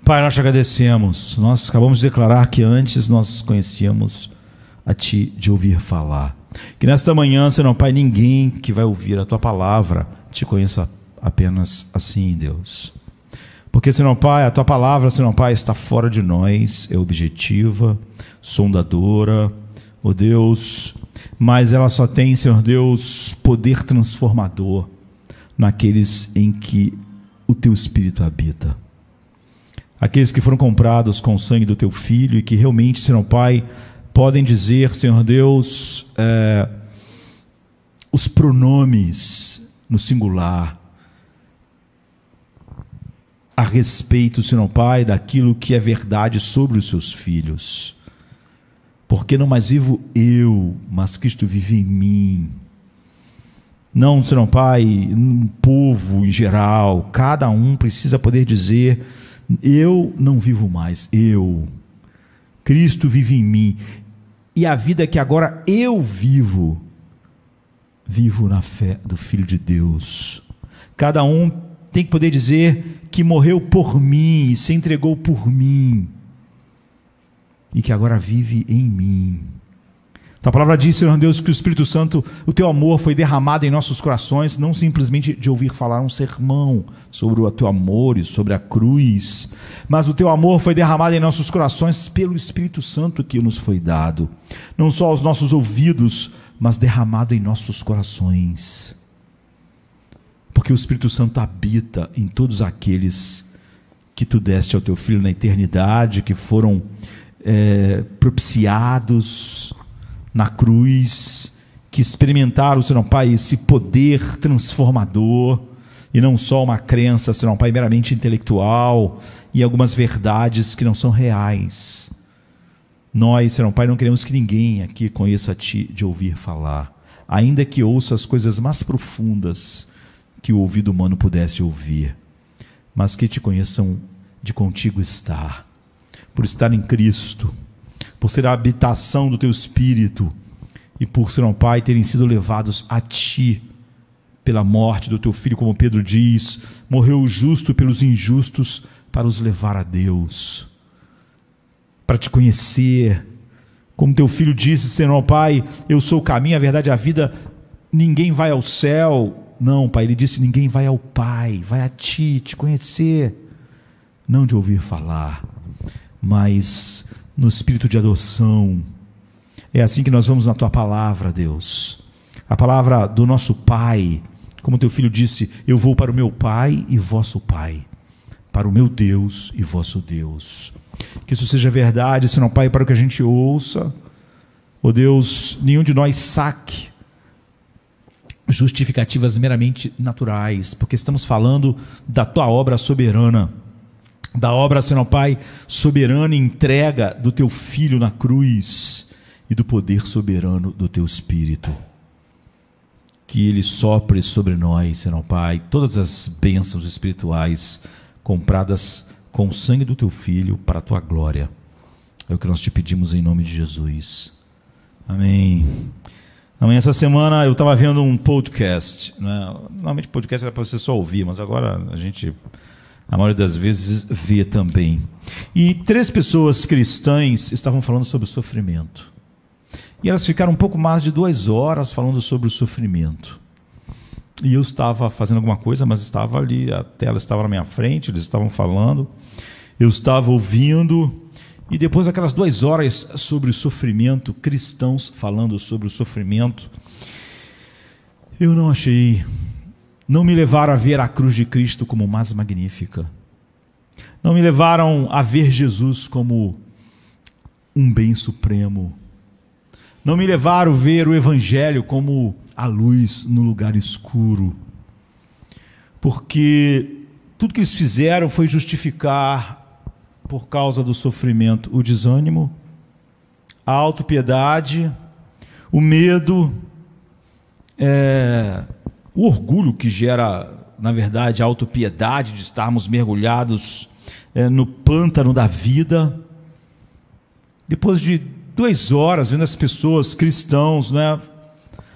Pai, nós te agradecemos. Nós acabamos de declarar que antes nós conhecíamos a Ti de ouvir falar. Que nesta manhã, Senhor Pai, ninguém que vai ouvir a Tua palavra te conheça apenas assim, Deus. Porque, Senhor Pai, a Tua palavra, Senhor Pai, está fora de nós, é objetiva, sondadora, ó Deus, mas ela só tem, Senhor Deus, poder transformador naqueles em que o Teu Espírito habita. Aqueles que foram comprados com o sangue do Teu Filho e que realmente, Senhor Pai, podem dizer, Senhor Deus, os pronomes no singular a respeito, Senhor Pai, daquilo que é verdade sobre os Seus filhos. Porque não mais vivo eu, mas Cristo vive em mim. Não, Senhor Pai, um povo em geral, cada um precisa poder dizer: eu não vivo mais, Cristo vive em mim, e a vida que agora eu vivo na fé do Filho de Deus. Cada um tem que poder dizer que morreu por mim, se entregou por mim, e que agora vive em mim. A palavra diz, Senhor Deus, que o Espírito Santo, o Teu amor foi derramado em nossos corações, não simplesmente de ouvir falar um sermão sobre o Teu amor e sobre a cruz, mas o Teu amor foi derramado em nossos corações pelo Espírito Santo que nos foi dado, não só aos nossos ouvidos, mas derramado em nossos corações, porque o Espírito Santo habita em todos aqueles que Tu deste ao Teu Filho na eternidade, que foram propiciados na cruz, que experimentaram, Senhor Pai, esse poder transformador, e não só uma crença, Senhor Pai, meramente intelectual, e algumas verdades que não são reais. Nós, Senhor Pai, não queremos que ninguém aqui conheça a Ti de ouvir falar, ainda que ouça as coisas mais profundas que o ouvido humano pudesse ouvir, mas que Te conheçam de contigo estar, por estar em Cristo, por ser a habitação do Teu Espírito, e por, Senhor Pai, terem sido levados a Ti, pela morte do Teu Filho, como Pedro diz, morreu o justo pelos injustos, para os levar a Deus, para Te conhecer, como Teu Filho disse, Senhor Pai, eu sou o caminho, a verdade e a vida, ninguém vai ao céu, não, Pai, Ele disse, ninguém vai ao Pai, vai a Ti, Te conhecer, não de ouvir falar, mas no espírito de adoção. É assim que nós vamos na Tua palavra, Deus, a palavra do nosso Pai, como Teu Filho disse, eu vou para o meu Pai e vosso Pai, para o meu Deus e vosso Deus. Que isso seja verdade, Senhor Pai, para que a gente ouça, ó Deus, nenhum de nós saque justificativas meramente naturais, porque estamos falando da Tua obra soberana, da obra, Senhor Pai, soberana entrega do Teu Filho na cruz e do poder soberano do Teu Espírito. Que Ele sopre sobre nós, Senhor Pai, todas as bênçãos espirituais compradas com o sangue do Teu Filho para a Tua glória. É o que nós Te pedimos em nome de Jesus. Amém. Amém. Essa semana eu estava vendo um podcast, né? Normalmente podcast era para você só ouvir, mas agora a maioria das vezes vê também. E 3 pessoas cristãs estavam falando sobre o sofrimento. E elas ficaram um pouco mais de 2 horas falando sobre o sofrimento. E eu estava fazendo alguma coisa, mas estava ali, a tela estava na minha frente, eles estavam falando, eu estava ouvindo, e depois daquelas 2 horas sobre o sofrimento, cristãos falando sobre o sofrimento, eu não me levaram a ver a cruz de Cristo como mais magnífica. Não me levaram a ver Jesus como um bem supremo. Não me levaram a ver o Evangelho como a luz no lugar escuro. Porque tudo que eles fizeram foi justificar, por causa do sofrimento, o desânimo, a autopiedade, o medo, o orgulho que gera, na verdade, a autopiedade de estarmos mergulhados no pântano da vida. Depois de 2 horas vendo as pessoas, cristãos, né,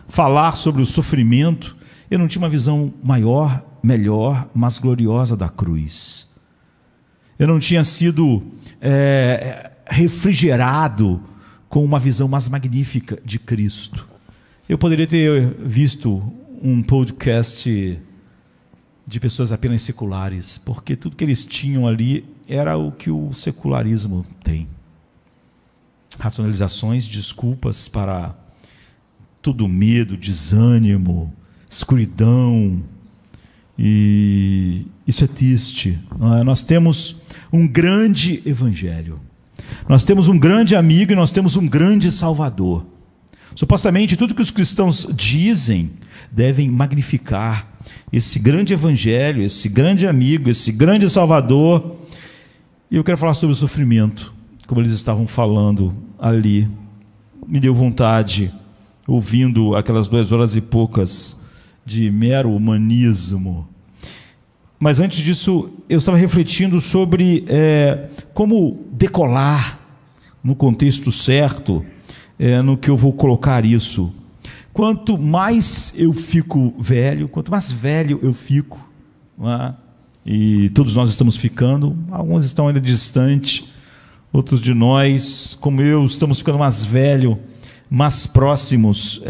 falar sobre o sofrimento, eu não tinha uma visão maior, melhor, mais gloriosa da cruz. Eu não tinha sido refrigerado com uma visão mais magnífica de Cristo. Eu poderia ter visto um podcast de pessoas apenas seculares, porque tudo que eles tinham ali era o que o secularismo tem. Racionalizações, desculpas para todo medo, desânimo, escuridão. E isso é triste. Nós temos um grande evangelho. Nós temos um grande amigo e nós temos um grande salvador. Supostamente tudo que os cristãos dizem devem magnificar esse grande evangelho, esse grande amigo, esse grande salvador. E eu quero falar sobre o sofrimento, como eles estavam falando ali. Me deu vontade, ouvindo aquelas 2 horas e poucas de mero humanismo. Mas antes disso, eu estava refletindo sobre como decolar no contexto certo, no que eu vou colocar isso. Quanto mais eu fico velho, quanto mais velho eu fico, e todos nós estamos ficando, alguns estão ainda distantes, outros de nós, como eu, estamos ficando mais velho, mais próximos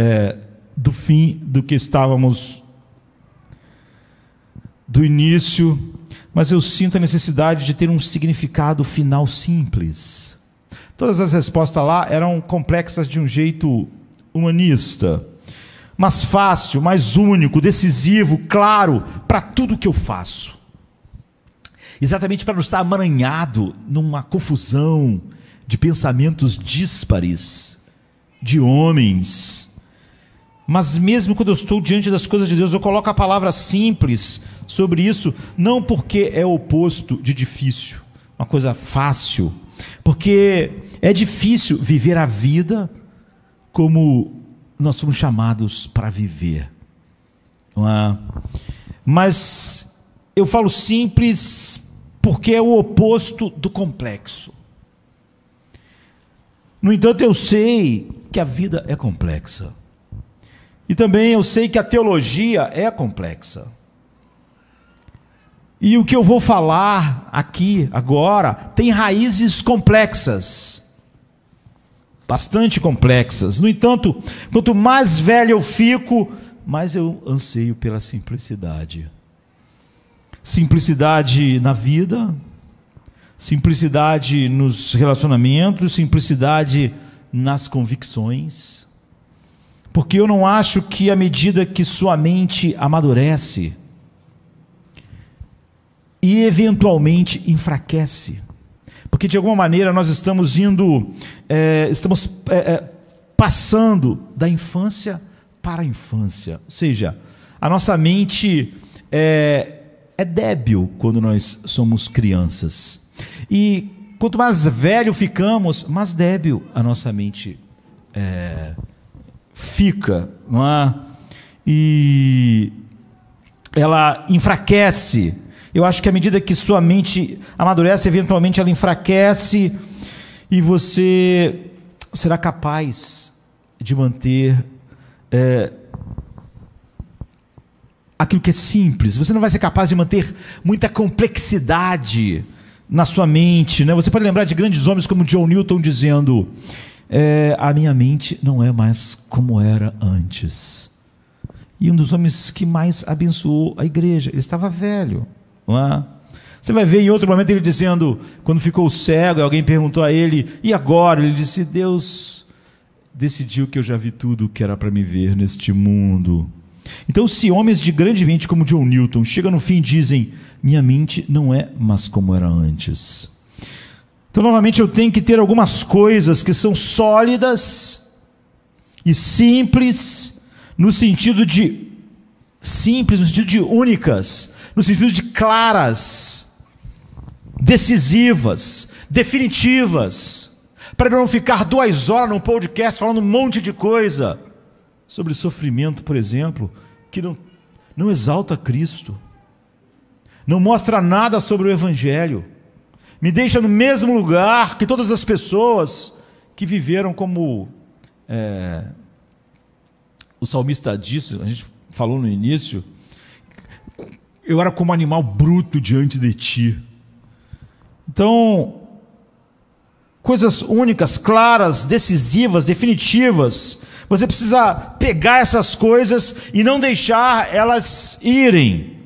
do fim do que estávamos do início, mas eu sinto a necessidade de ter um significado final simples. Todas as respostas lá eram complexas de um jeito humanista, mas fácil, mais único, decisivo, claro, para tudo que eu faço. Exatamente para não estar amaranhado numa confusão de pensamentos díspares, de homens. Mas mesmo quando eu estou diante das coisas de Deus, eu coloco a palavra simples sobre isso, não porque é o oposto de difícil, uma coisa fácil, porque é difícil viver a vida como nós somos chamados para viver. Mas eu falo simples porque é o oposto do complexo. No entanto, eu sei que a vida é complexa. E também eu sei que a teologia é complexa. E o que eu vou falar aqui agora tem raízes complexas, bastante complexas. No entanto, quanto mais velho eu fico, mais eu anseio pela simplicidade. Simplicidade na vida, simplicidade nos relacionamentos, simplicidade nas convicções. Porque eu não acho que à medida que sua mente amadurece e eventualmente enfraquece, porque de alguma maneira nós estamos passando da infância para a infância, ou seja, a nossa mente é débil quando nós somos crianças, e quanto mais velho ficamos, mais débil a nossa mente fica, não é? E ela enfraquece. Eu acho que à medida que sua mente amadurece, eventualmente ela enfraquece, e você será capaz de manter aquilo que é simples. Você não vai ser capaz de manter muita complexidade na sua mente, né? Você pode lembrar de grandes homens como John Newton dizendo: a minha mente não é mais como era antes. E um dos homens que mais abençoou a igreja, ele estava velho, não é? Você vai ver em outro momento ele dizendo, quando ficou cego, alguém perguntou a ele: e agora? Ele disse: Deus decidiu que eu já vi tudo o que era para me ver neste mundo. Então, se homens de grande mente como John Newton chegam no fim e dizem: minha mente não é mais como era antes. Então, novamente, eu tenho que ter algumas coisas que são sólidas e simples, no sentido de únicas, no sentido de claras, decisivas, definitivas, para não ficar 2 horas num podcast falando um monte de coisa sobre sofrimento, por exemplo, que não exalta Cristo, não mostra nada sobre o Evangelho, me deixa no mesmo lugar que todas as pessoas que viveram como o salmista disse, a gente falou no início: eu era como um animal bruto diante de ti. Então, coisas únicas, claras, decisivas, definitivas. Você precisa pegar essas coisas e não deixar elas irem.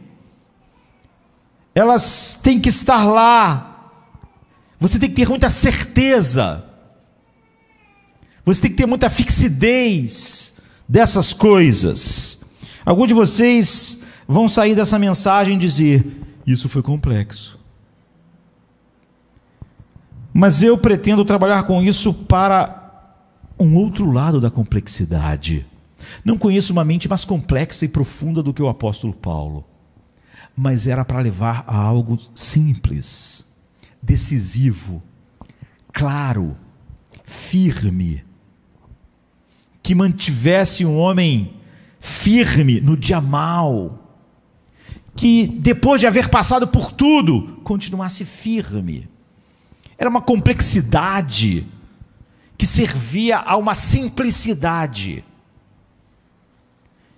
Elas têm que estar lá. Você tem que ter muita certeza. Você tem que ter muita fixidez dessas coisas. Alguns de vocês vão sair dessa mensagem e dizer: isso foi complexo. Mas eu pretendo trabalhar com isso para um outro lado da complexidade. Não conheço uma mente mais complexa e profunda do que o apóstolo Paulo, mas era para levar a algo simples, decisivo, claro, firme, que mantivesse um homem firme no dia mau, que depois de haver passado por tudo, continuasse firme. Era uma complexidade que servia a uma simplicidade.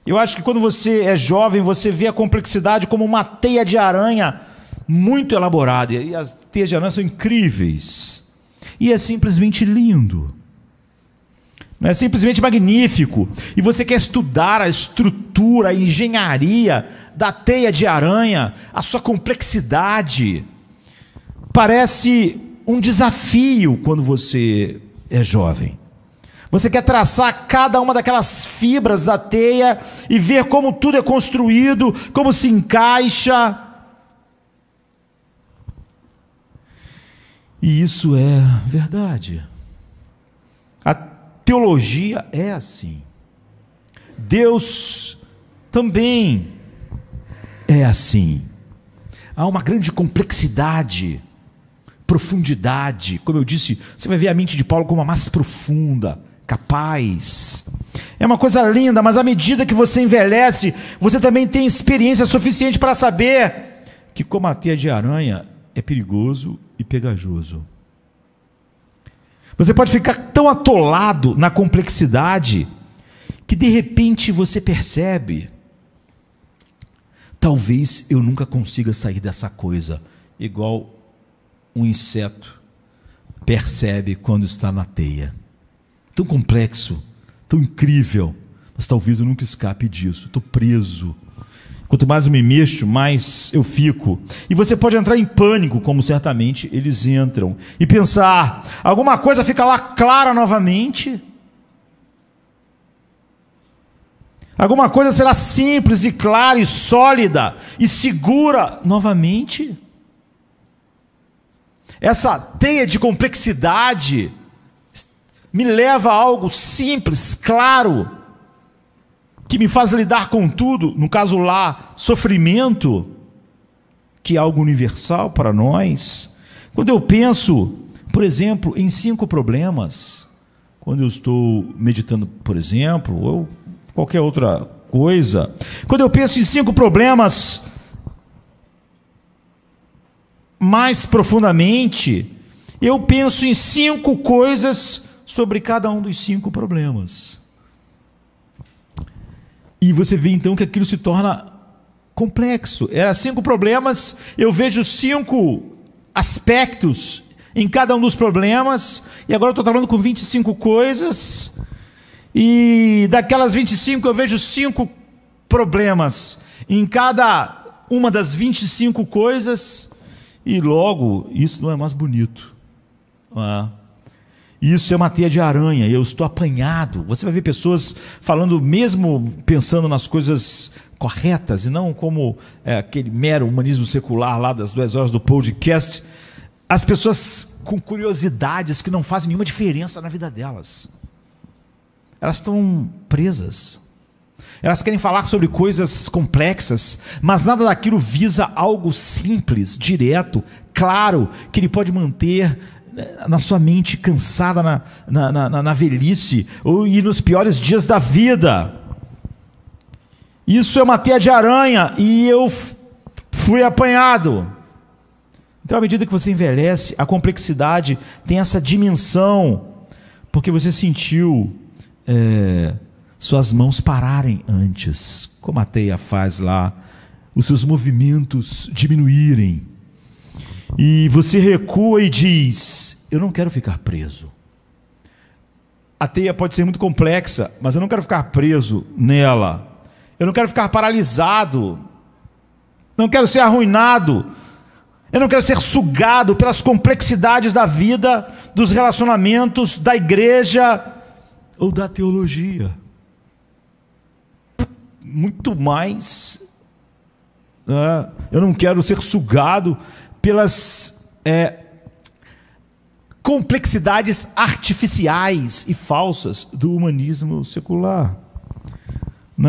Eu acho que quando você é jovem, você vê a complexidade como uma teia de aranha muito elaborada. E as teias de aranha são incríveis. E é simplesmente lindo. É simplesmente magnífico. E você quer estudar a estrutura, a engenharia da teia de aranha, a sua complexidade. Parece um desafio quando você é jovem. Você quer traçar cada uma daquelas fibras da teia e ver como tudo é construído, como se encaixa. E isso é verdade. A teologia é assim. Deus também é assim. Há uma grande complexidade, profundidade. Como eu disse, você vai ver a mente de Paulo como a mais profunda, capaz. É uma coisa linda, mas à medida que você envelhece, você também tem experiência suficiente para saber que, como a teia de aranha, é perigoso e pegajoso. Você pode ficar tão atolado na complexidade que de repente você percebe: talvez eu nunca consiga sair dessa coisa, igual um inseto percebe quando está na teia. Tão complexo, tão incrível, mas talvez eu nunca escape disso. Estou preso. Quanto mais eu me mexo, mais eu fico. E você pode entrar em pânico, como certamente eles entram, e pensar: alguma coisa fica lá clara novamente? Alguma coisa será simples e clara e sólida e segura novamente? Essa teia de complexidade me leva a algo simples, claro, que me faz lidar com tudo, no caso lá, sofrimento, que é algo universal para nós. Quando eu penso, por exemplo, em 5 problemas, quando eu estou meditando, por exemplo, ou qualquer outra coisa, quando eu penso em 5 problemas, mais profundamente, eu penso em 5 coisas sobre cada um dos 5 problemas. E você vê então que aquilo se torna complexo. Era 5 problemas, eu vejo 5 aspectos em cada um dos problemas, e agora eu estou trabalhando com 25 coisas, e daquelas 25 eu vejo 5 problemas em cada uma das 25 coisas, e logo isso não é mais bonito. Isso é uma teia de aranha, eu estou apanhado. Você vai ver pessoas falando, mesmo pensando nas coisas corretas, e não como aquele mero humanismo secular lá das 2 horas do podcast. As pessoas com curiosidades que não fazem nenhuma diferença na vida delas. Elas estão presas. Elas querem falar sobre coisas complexas, mas nada daquilo visa algo simples, direto, claro, que ele pode manter na sua mente cansada na velhice e nos piores dias da vida. Isso é uma teia de aranha e eu fui apanhado. Então, à medida que você envelhece, a complexidade tem essa dimensão, porque você sentiu suas mãos pararem antes, como a teia faz lá, os seus movimentos diminuírem. e você recua e diz: eu não quero ficar preso. A teia pode ser muito complexa, mas eu não quero ficar preso nela. Eu não quero ficar paralisado. Não quero ser arruinado. Eu não quero ser sugado pelas complexidades da vida, dos relacionamentos, da igreja ou da teologia. Muito mais, eu não quero ser sugado pelas complexidades artificiais e falsas do humanismo secular.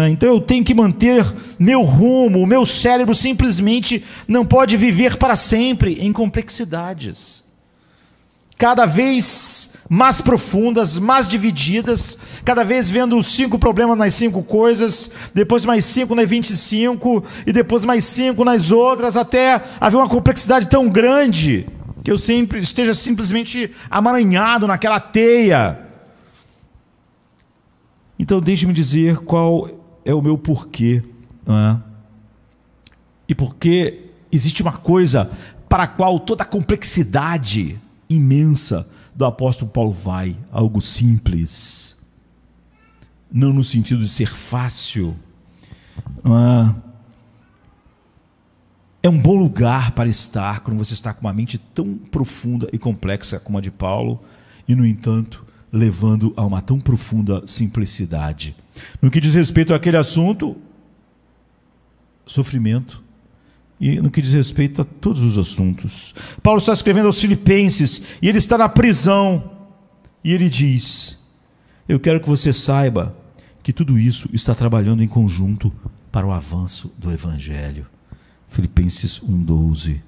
Então eu tenho que manter meu rumo, o meu cérebro simplesmente não pode viver para sempre em complexidades, cada vez mais profundas, mais divididas, cada vez vendo 5 problemas nas 5 coisas, depois mais 5 nas 25, e depois mais 5 nas outras, até haver uma complexidade tão grande, que eu sempre esteja simplesmente amaranhado naquela teia. Então deixe-me dizer qual é o meu porquê, e porque existe uma coisa para a qual toda a complexidade imensa do apóstolo Paulo vai, algo simples, não no sentido de ser fácil, é um bom lugar para estar quando você está com uma mente tão profunda e complexa como a de Paulo, e no entanto levando a uma tão profunda simplicidade. No que diz respeito àquele assunto, sofrimento, e no que diz respeito a todos os assuntos. Paulo está escrevendo aos Filipenses, e ele está na prisão, e ele diz: eu quero que você saiba que tudo isso está trabalhando em conjunto para o avanço do Evangelho. Filipenses 1,12.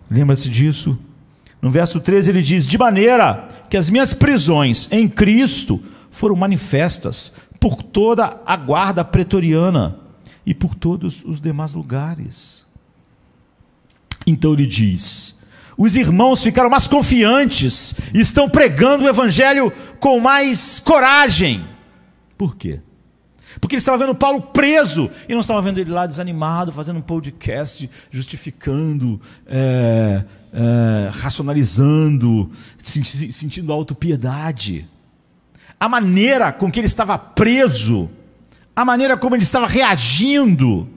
Lembra-se disso? No verso 13 ele diz: de maneira que as minhas prisões em Cristo foram manifestas por toda a guarda pretoriana e por todos os demais lugares. Então ele diz: os irmãos ficaram mais confiantes e estão pregando o Evangelho com mais coragem. Por quê? Porque ele estava vendo Paulo preso e não estava vendo ele lá desanimado, fazendo um podcast, justificando, racionalizando, sentindo autopiedade. A maneira com que ele estava preso, a maneira como ele estava reagindo,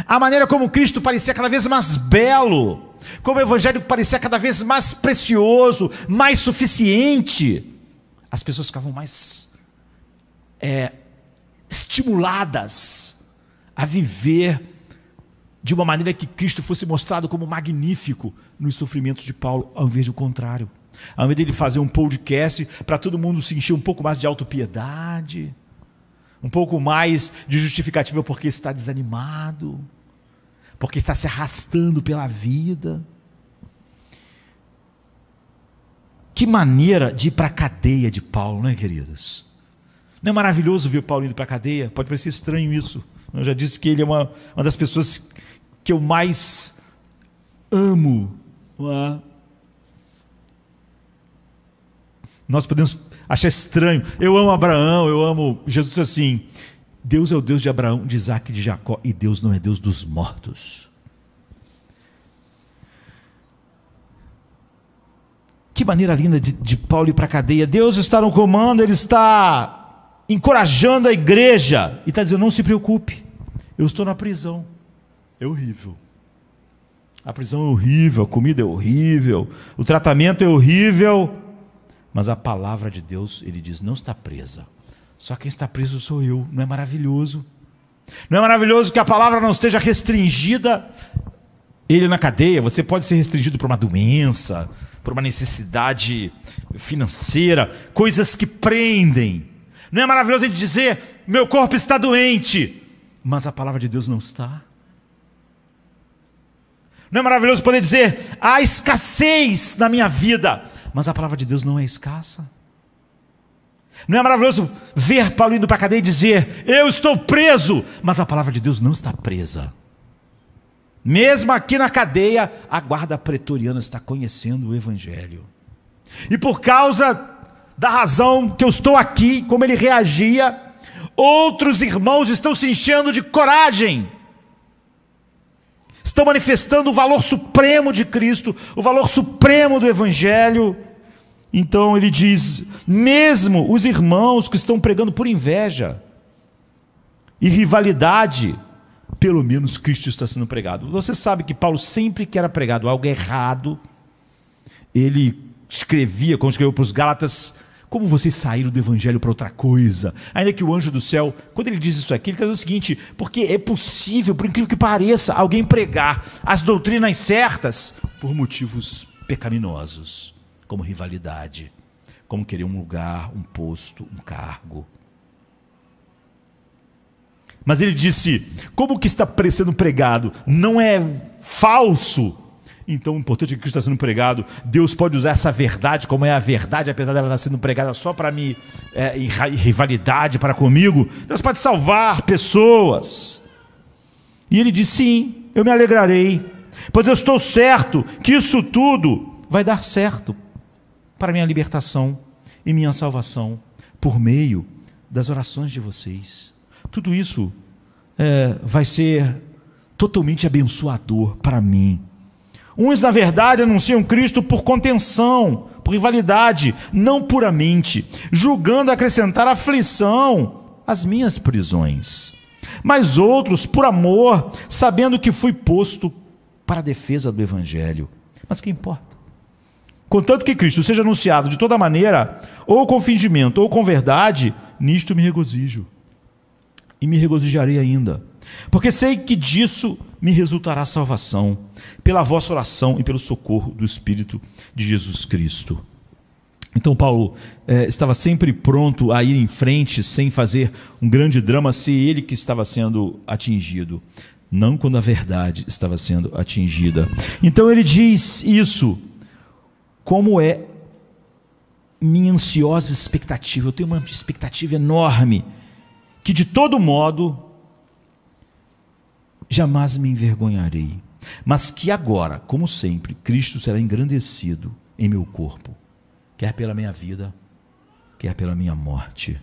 a maneira como Cristo parecia cada vez mais belo, como o Evangelho parecia cada vez mais precioso, mais suficiente, as pessoas ficavam mais estimuladas a viver de uma maneira que Cristo fosse mostrado como magnífico nos sofrimentos de Paulo, ao invés do contrário. Ao invés dele fazer um podcast para todo mundo sentir um pouco mais de autopiedade, um pouco mais de justificativa porque está desanimado, porque está se arrastando pela vida. Que maneira de ir para a cadeia de Paulo, não é, queridos? Não é maravilhoso ver o Paulo indo para a cadeia? Pode parecer estranho isso. Eu já disse que ele é uma das pessoas que eu mais amo. Nós podemos achar estranho. Eu amo Abraão, eu amo Jesus assim. Deus é o Deus de Abraão, de Isaac e de Jacó, e Deus não é Deus dos mortos. Que maneira linda de Paulo ir para a cadeia. Deus está no comando, Ele está encorajando a igreja e está dizendo: não se preocupe, eu estou na prisão. É horrível. A prisão é horrível, a comida é horrível, o tratamento é horrível, mas a palavra de Deus, Ele diz: não está presa. Só quem está preso sou eu. Não é maravilhoso? Não é maravilhoso que a palavra não esteja restringida? Ele na cadeia, você pode ser restringido por uma doença, por uma necessidade financeira, coisas que prendem. Não é maravilhoso ele dizer: meu corpo está doente, mas a palavra de Deus não está? Não é maravilhoso poder dizer: há escassez na minha vida, mas a palavra de Deus não é escassa? Não é maravilhoso ver Paulo indo para a cadeia e dizer: eu estou preso, mas a palavra de Deus não está presa? Mesmo aqui na cadeia, a guarda pretoriana está conhecendo o Evangelho. E por causa da razão que eu estou aqui, como ele reagia, outros irmãos estão se enchendo de coragem, estão manifestando o valor supremo de Cristo, o valor supremo do Evangelho. Então ele diz, mesmo os irmãos que estão pregando por inveja e rivalidade, pelo menos Cristo está sendo pregado. Você sabe que Paulo, sempre que era pregado algo errado, ele escrevia, quando escreveu para os Gálatas, como vocês saíram do Evangelho para outra coisa? Ainda que o anjo do céu, quando ele diz isso aqui, ele quer dizer o seguinte, porque é possível, por incrível que pareça, alguém pregar as doutrinas certas por motivos pecaminosos, como rivalidade, como querer um lugar, um posto, um cargo. Mas ele disse, como que está sendo pregado não é falso, então o importante é que Cristo está sendo pregado. Deus pode usar essa verdade como é a verdade, apesar dela estar sendo pregada só para mim, em rivalidade para comigo. Deus pode salvar pessoas. E ele disse, sim, eu me alegrarei, pois eu estou certo que isso tudo vai dar certo para minha libertação e minha salvação, por meio das orações de vocês. Tudo isso vai ser totalmente abençoador para mim. Uns, na verdade, anunciam Cristo por contenção, por rivalidade, não puramente, julgando acrescentar aflição às minhas prisões. Mas outros, por amor, sabendo que fui posto para a defesa do Evangelho. Mas que importa? Contanto que Cristo seja anunciado de toda maneira, ou com fingimento, ou com verdade, nisto me regozijo. E me regozijarei ainda, porque sei que disso me resultará salvação, pela vossa oração e pelo socorro do Espírito de Jesus Cristo. Então Paulo estava sempre pronto a ir em frente, sem fazer um grande drama, se ele que estava sendo atingido, não quando a verdade estava sendo atingida. Então ele diz isso, como é minha ansiosa expectativa. Eu tenho uma expectativa enorme, que de todo modo jamais me envergonharei, mas que agora, como sempre, Cristo será engrandecido em meu corpo, quer pela minha vida, quer pela minha morte.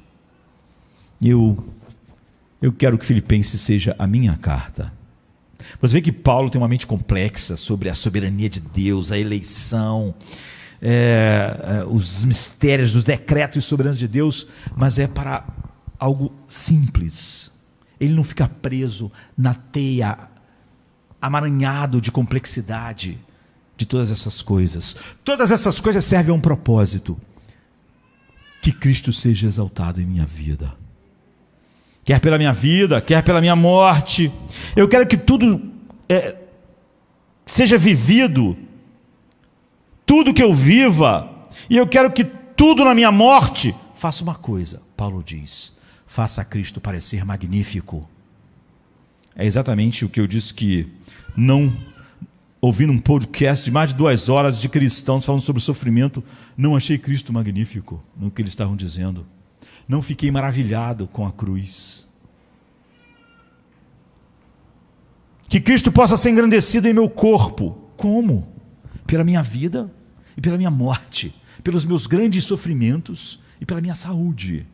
Eu quero que Filipenses seja a minha carta. Você vê que Paulo tem uma mente complexa sobre a soberania de Deus, a eleição, os mistérios, os decretos soberanos de Deus, mas é para algo simples. Ele não fica preso na teia, amaranhado de complexidade de todas essas coisas. Todas essas coisas servem a um propósito: que Cristo seja exaltado em minha vida, quer pela minha vida, quer pela minha morte. Eu quero que tudo seja vivido, tudo que eu viva, e eu quero que tudo na minha morte faça uma coisa. Paulo diz: faça a Cristo parecer magnífico. É exatamente o que eu disse, que não ouvindo um podcast de mais de 2 horas de cristãos falando sobre o sofrimento, não achei Cristo magnífico no que eles estavam dizendo. Não fiquei maravilhado com a cruz. Que Cristo possa ser engrandecido em meu corpo. Como? Pela minha vida e pela minha morte, pelos meus grandes sofrimentos e pela minha saúde.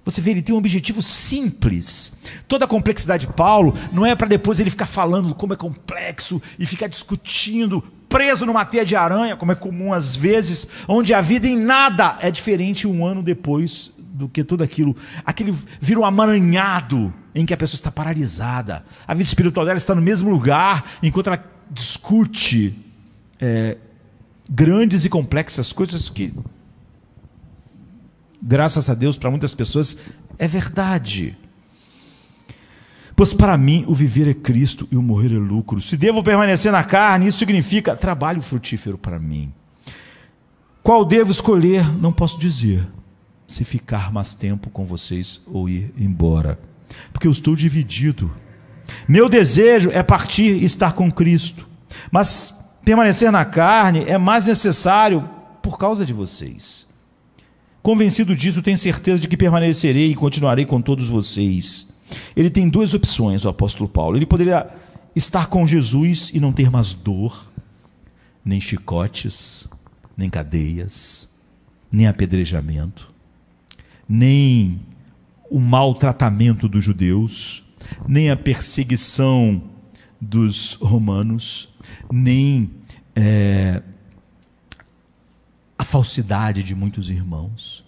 Você vê, ele tem um objetivo simples. Toda a complexidade de Paulo não é para depois ele ficar falando como é complexo e ficar discutindo, preso numa teia de aranha, como é comum às vezes, onde a vida em nada é diferente um ano depois do que tudo aquilo. Aquele vira um amaranhado em que a pessoa está paralisada. A vida espiritual dela está no mesmo lugar, enquanto ela discute grandes e complexas coisas que, graças a Deus, para muitas pessoas é verdade. Pois para mim o viver é Cristo e o morrer é lucro. Se devo permanecer na carne, isso significa trabalho frutífero para mim. Qual devo escolher? Não posso dizer. Se ficar mais tempo com vocês ou ir embora, porque eu estou dividido. Meu desejo é partir e estar com Cristo, mas permanecer na carne é mais necessário por causa de vocês. Convencido disso, tenho certeza de que permanecerei e continuarei com todos vocês. Ele tem 2 opções, o apóstolo Paulo. Ele poderia estar com Jesus e não ter mais dor, nem chicotes, nem cadeias, nem apedrejamento, nem o maltratamento dos judeus, nem a perseguição dos romanos, nem a falsidade de muitos irmãos.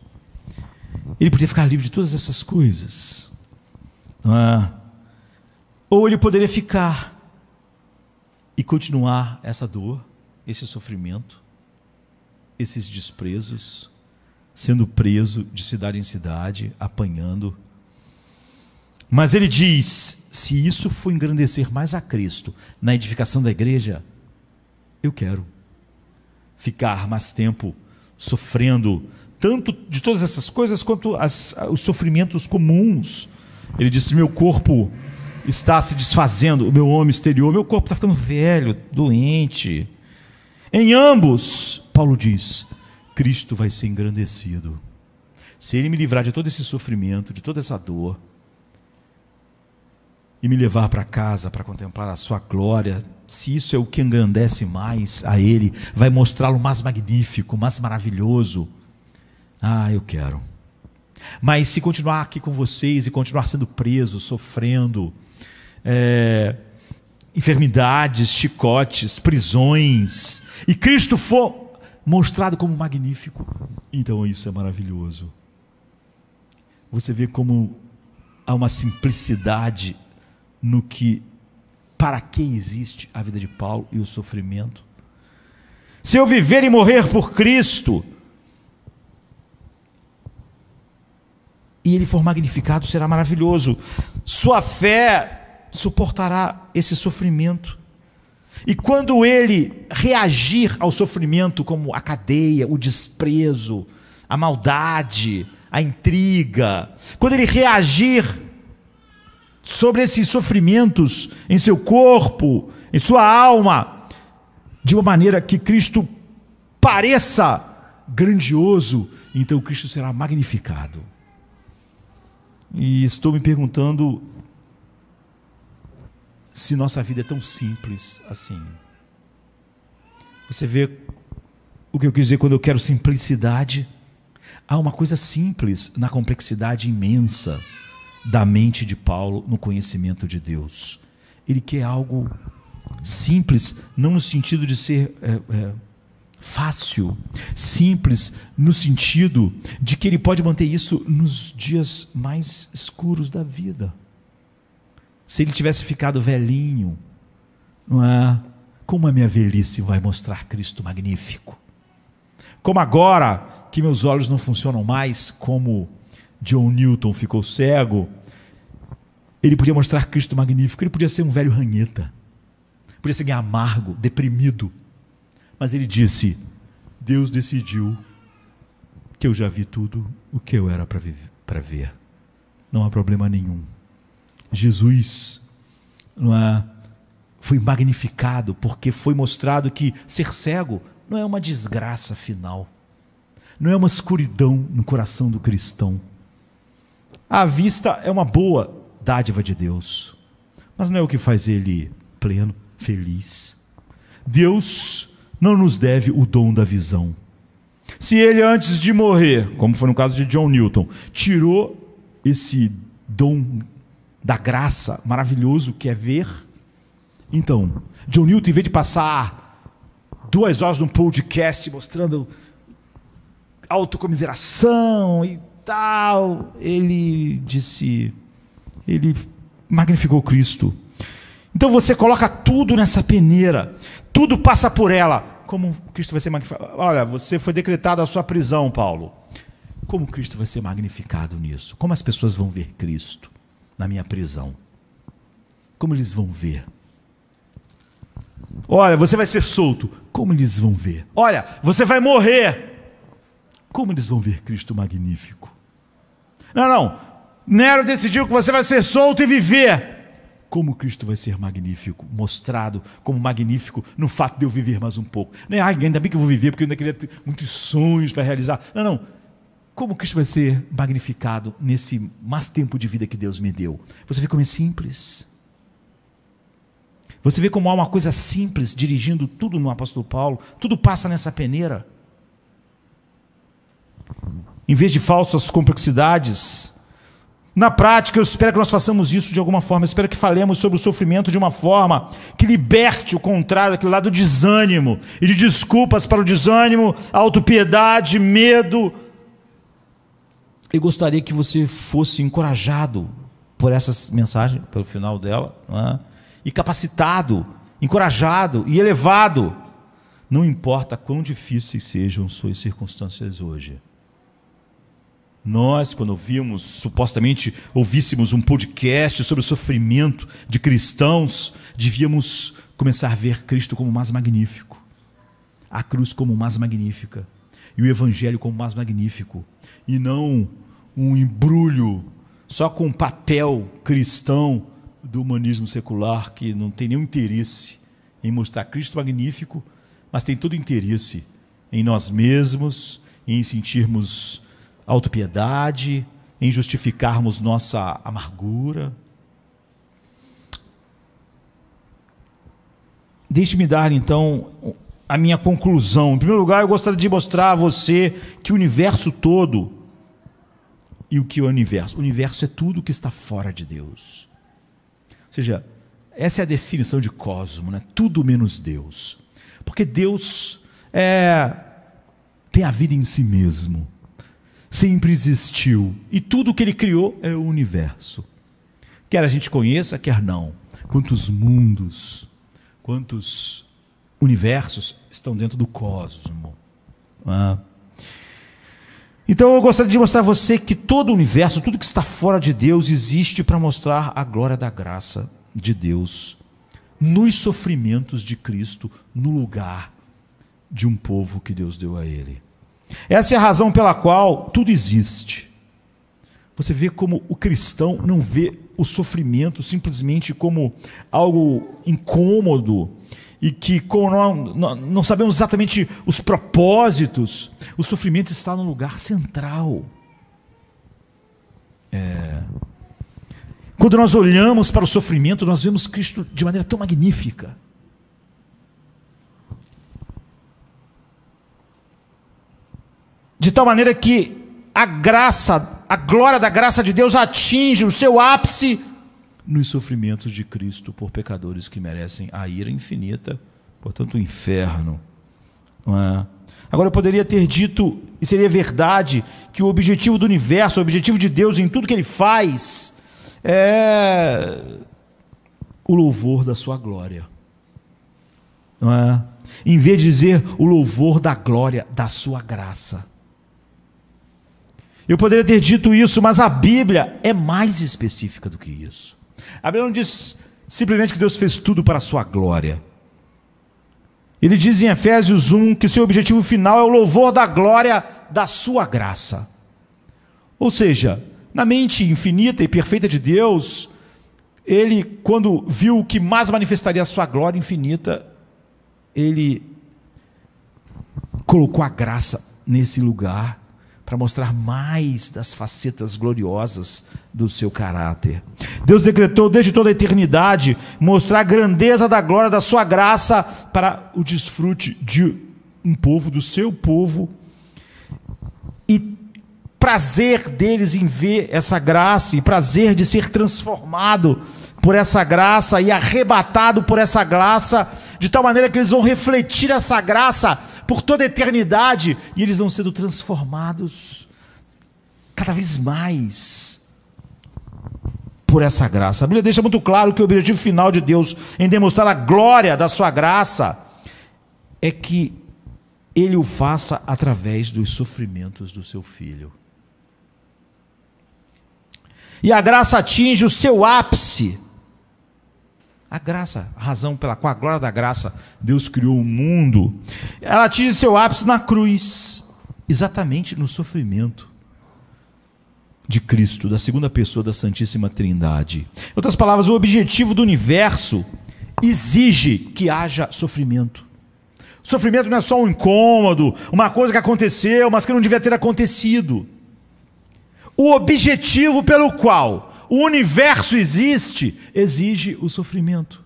Ele podia ficar livre de todas essas coisas, não é? Ou ele poderia ficar e continuar essa dor, esse sofrimento, esses desprezos, sendo preso de cidade em cidade, apanhando. Mas ele diz: se isso for engrandecer mais a Cristo na edificação da igreja, eu quero ficar mais tempo sofrendo, tanto de todas essas coisas, quanto os sofrimentos comuns. Ele disse: meu corpo está se desfazendo, o meu homem exterior, meu corpo está ficando velho, doente. Em ambos, Paulo diz, Cristo vai ser engrandecido. Se ele me livrar de todo esse sofrimento, de toda essa dor, e me levar para casa para contemplar a sua glória, se isso é o que engrandece mais a ele, vai mostrá-lo mais magnífico, mais maravilhoso, eu quero. Mas se continuar aqui com vocês e continuar sendo preso, sofrendo enfermidades, chicotes, prisões, e Cristo for mostrado como magnífico, então isso é maravilhoso. Você vê como há uma simplicidade no que, para que existe a vida de Paulo e o sofrimento. Se eu viver e morrer por Cristo, e ele for magnificado, será maravilhoso. Sua fé suportará esse sofrimento. E quando ele reagir ao sofrimento, como a cadeia, o desprezo, a maldade, a intriga, quando ele reagir sobre esses sofrimentos em seu corpo, em sua alma, de uma maneira que Cristo pareça grandioso, então Cristo será magnificado. E estou me perguntando se nossa vida é tão simples assim. Você vê o que eu quis dizer quando eu quero simplicidade? Há uma coisa simples na complexidade imensa da mente de Paulo no conhecimento de Deus. Ele quer algo simples, não no sentido de ser fácil, simples no sentido de que ele pode manter isso nos dias mais escuros da vida. Se ele tivesse ficado velhinho, não é? Como a minha velhice vai mostrar Cristo magnífico? Como agora que meus olhos não funcionam mais, como John Newton ficou cego, ele podia mostrar Cristo magnífico. Ele podia ser um velho ranheta, podia ser amargo, deprimido, mas ele disse: Deus decidiu que eu já vi tudo o que eu era para ver, não há problema nenhum. Jesus foi magnificado porque foi mostrado que ser cego não é uma desgraça final, não é uma escuridão no coração do cristão. A vista é uma boa dádiva de Deus, mas não é o que faz ele pleno, feliz. Deus não nos deve o dom da visão. Se ele, antes de morrer, como foi no caso de John Newton, tirou esse dom da graça maravilhoso que é ver, então John Newton, em vez de passar 2 horas num podcast mostrando autocomiseração e tal, ele magnificou Cristo. Então você coloca tudo nessa peneira, tudo passa por ela. Como Cristo vai ser magnificado? Olha, você foi decretado a sua prisão, Paulo. Como Cristo vai ser magnificado nisso? Como as pessoas vão ver Cristo na minha prisão? Como eles vão ver? Olha, você vai ser solto. Como eles vão ver? Olha, você vai morrer. Como eles vão ver Cristo magnífico? Não. Nero decidiu que você vai ser solto e viver. Como Cristo vai ser magnífico, mostrado como magnífico no fato de eu viver mais um pouco. Ainda bem que eu vou viver, porque eu ainda queria ter muitos sonhos para realizar. Não. Como Cristo vai ser magnificado nesse mais tempo de vida que Deus me deu? Você vê como é simples. Você vê como há uma coisa simples dirigindo tudo no apóstolo Paulo. Tudo passa nessa peneira. Em vez de falsas complexidades, Na prática, eu espero que nós façamos isso de alguma forma. Eu espero que falemos sobre o sofrimento de uma forma que liberte o contrário, aquele lado do desânimo e de desculpas para o desânimo, autopiedade, medo. Eu gostaria que você fosse encorajado por essa mensagem, pelo final dela, né? E capacitado, encorajado e elevado. Não importa quão difíceis sejam suas circunstâncias hoje. Nós, quando supostamente ouvíssemos um podcast sobre o sofrimento de cristãos, devíamos começar a ver Cristo como o mais magnífico, a cruz como o mais magnífica, e o Evangelho como o mais magnífico, e não um embrulho só com um papel cristão do humanismo secular, que não tem nenhum interesse em mostrar Cristo magnífico, mas tem todo interesse em nós mesmos, em sentirmos autopiedade, em justificarmos nossa amargura. Deixe-me dar então a minha conclusão. Em primeiro lugar, eu gostaria de mostrar a você que o universo todo, e o que é o universo? O universo é tudo que está fora de Deus. Ou seja, essa é a definição de cosmo, né? Tudo menos Deus. Porque Deus tem a vida em si mesmo. Sempre existiu, e tudo que ele criou é o universo, quer a gente conheça, quer não. Quantos mundos, quantos universos estão dentro do cosmo, Então eu gostaria de mostrar a você que todo o universo, tudo que está fora de Deus, existe para mostrar a glória da graça de Deus nos sofrimentos de Cristo, no lugar de um povo que Deus deu a ele. Essa é a razão pela qual tudo existe. Você vê como o cristão não vê o sofrimento simplesmente como algo incômodo e que, como não sabemos exatamente os propósitos, o sofrimento está no lugar central. Quando nós olhamos para o sofrimento, nós vemos Cristo de maneira tão magnífica. De tal maneira que a graça, a glória da graça de Deus atinge o seu ápice nos sofrimentos de Cristo por pecadores que merecem a ira infinita, portanto o inferno. Não é? Agora eu poderia ter dito, e seria verdade, que o objetivo do universo, o objetivo de Deus em tudo que Ele faz, é o louvor da sua glória. Não é? Em vez de dizer o louvor da glória da sua graça. Eu poderia ter dito isso, mas a Bíblia é mais específica do que isso. A Bíblia não diz simplesmente que Deus fez tudo para a sua glória. Ele diz em Efésios 1 que seu objetivo final é o louvor da glória da sua graça. Ou seja, na mente infinita e perfeita de Deus, Ele, quando viu que mais manifestaria a sua glória infinita, Ele colocou a graça nesse lugar, para mostrar mais das facetas gloriosas do seu caráter. Deus decretou desde toda a eternidade mostrar a grandeza da glória da sua graça para o desfrute de um povo, do seu povo, e prazer deles em ver essa graça, e prazer de ser transformado por essa graça e arrebatado por essa graça, de tal maneira que eles vão refletir essa graça por toda a eternidade, e eles vão sendo transformados cada vez mais por essa graça. A Bíblia deixa muito claro que o objetivo final de Deus em demonstrar a glória da sua graça é que Ele o faça através dos sofrimentos do seu Filho. E a graça atinge o seu ápice. A graça, a razão pela qual a glória da graça Deus criou o mundo, ela atinge seu ápice na cruz, exatamente no sofrimento de Cristo, da segunda pessoa da Santíssima Trindade. Em outras palavras, o objetivo do universo exige que haja sofrimento. O sofrimento não é só um incômodo, uma coisa que aconteceu, mas que não devia ter acontecido. O objetivo pelo qual o universo existe, exige o sofrimento.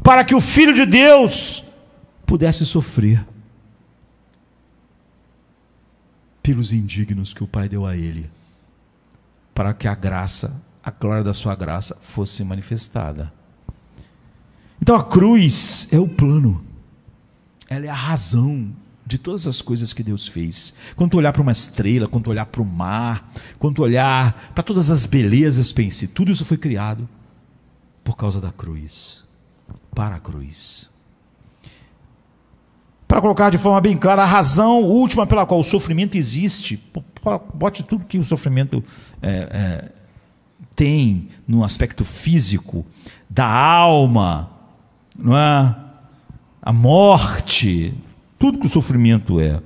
Para que o Filho de Deus pudesse sofrer pelos indignos que o Pai deu a Ele, para que a graça, a glória da sua graça fosse manifestada. Então a cruz é o plano, ela é a razão de todas as coisas que Deus fez. Quando tu olhar para uma estrela, quando tu olhar para o mar, quando tu olhar para todas as belezas, pense, tudo isso foi criado por causa da cruz, para a cruz. Para colocar de forma bem clara, a razão última pela qual o sofrimento existe, bote tudo que o sofrimento tem no aspecto físico, da alma, não é? A morte, tudo que o sofrimento é.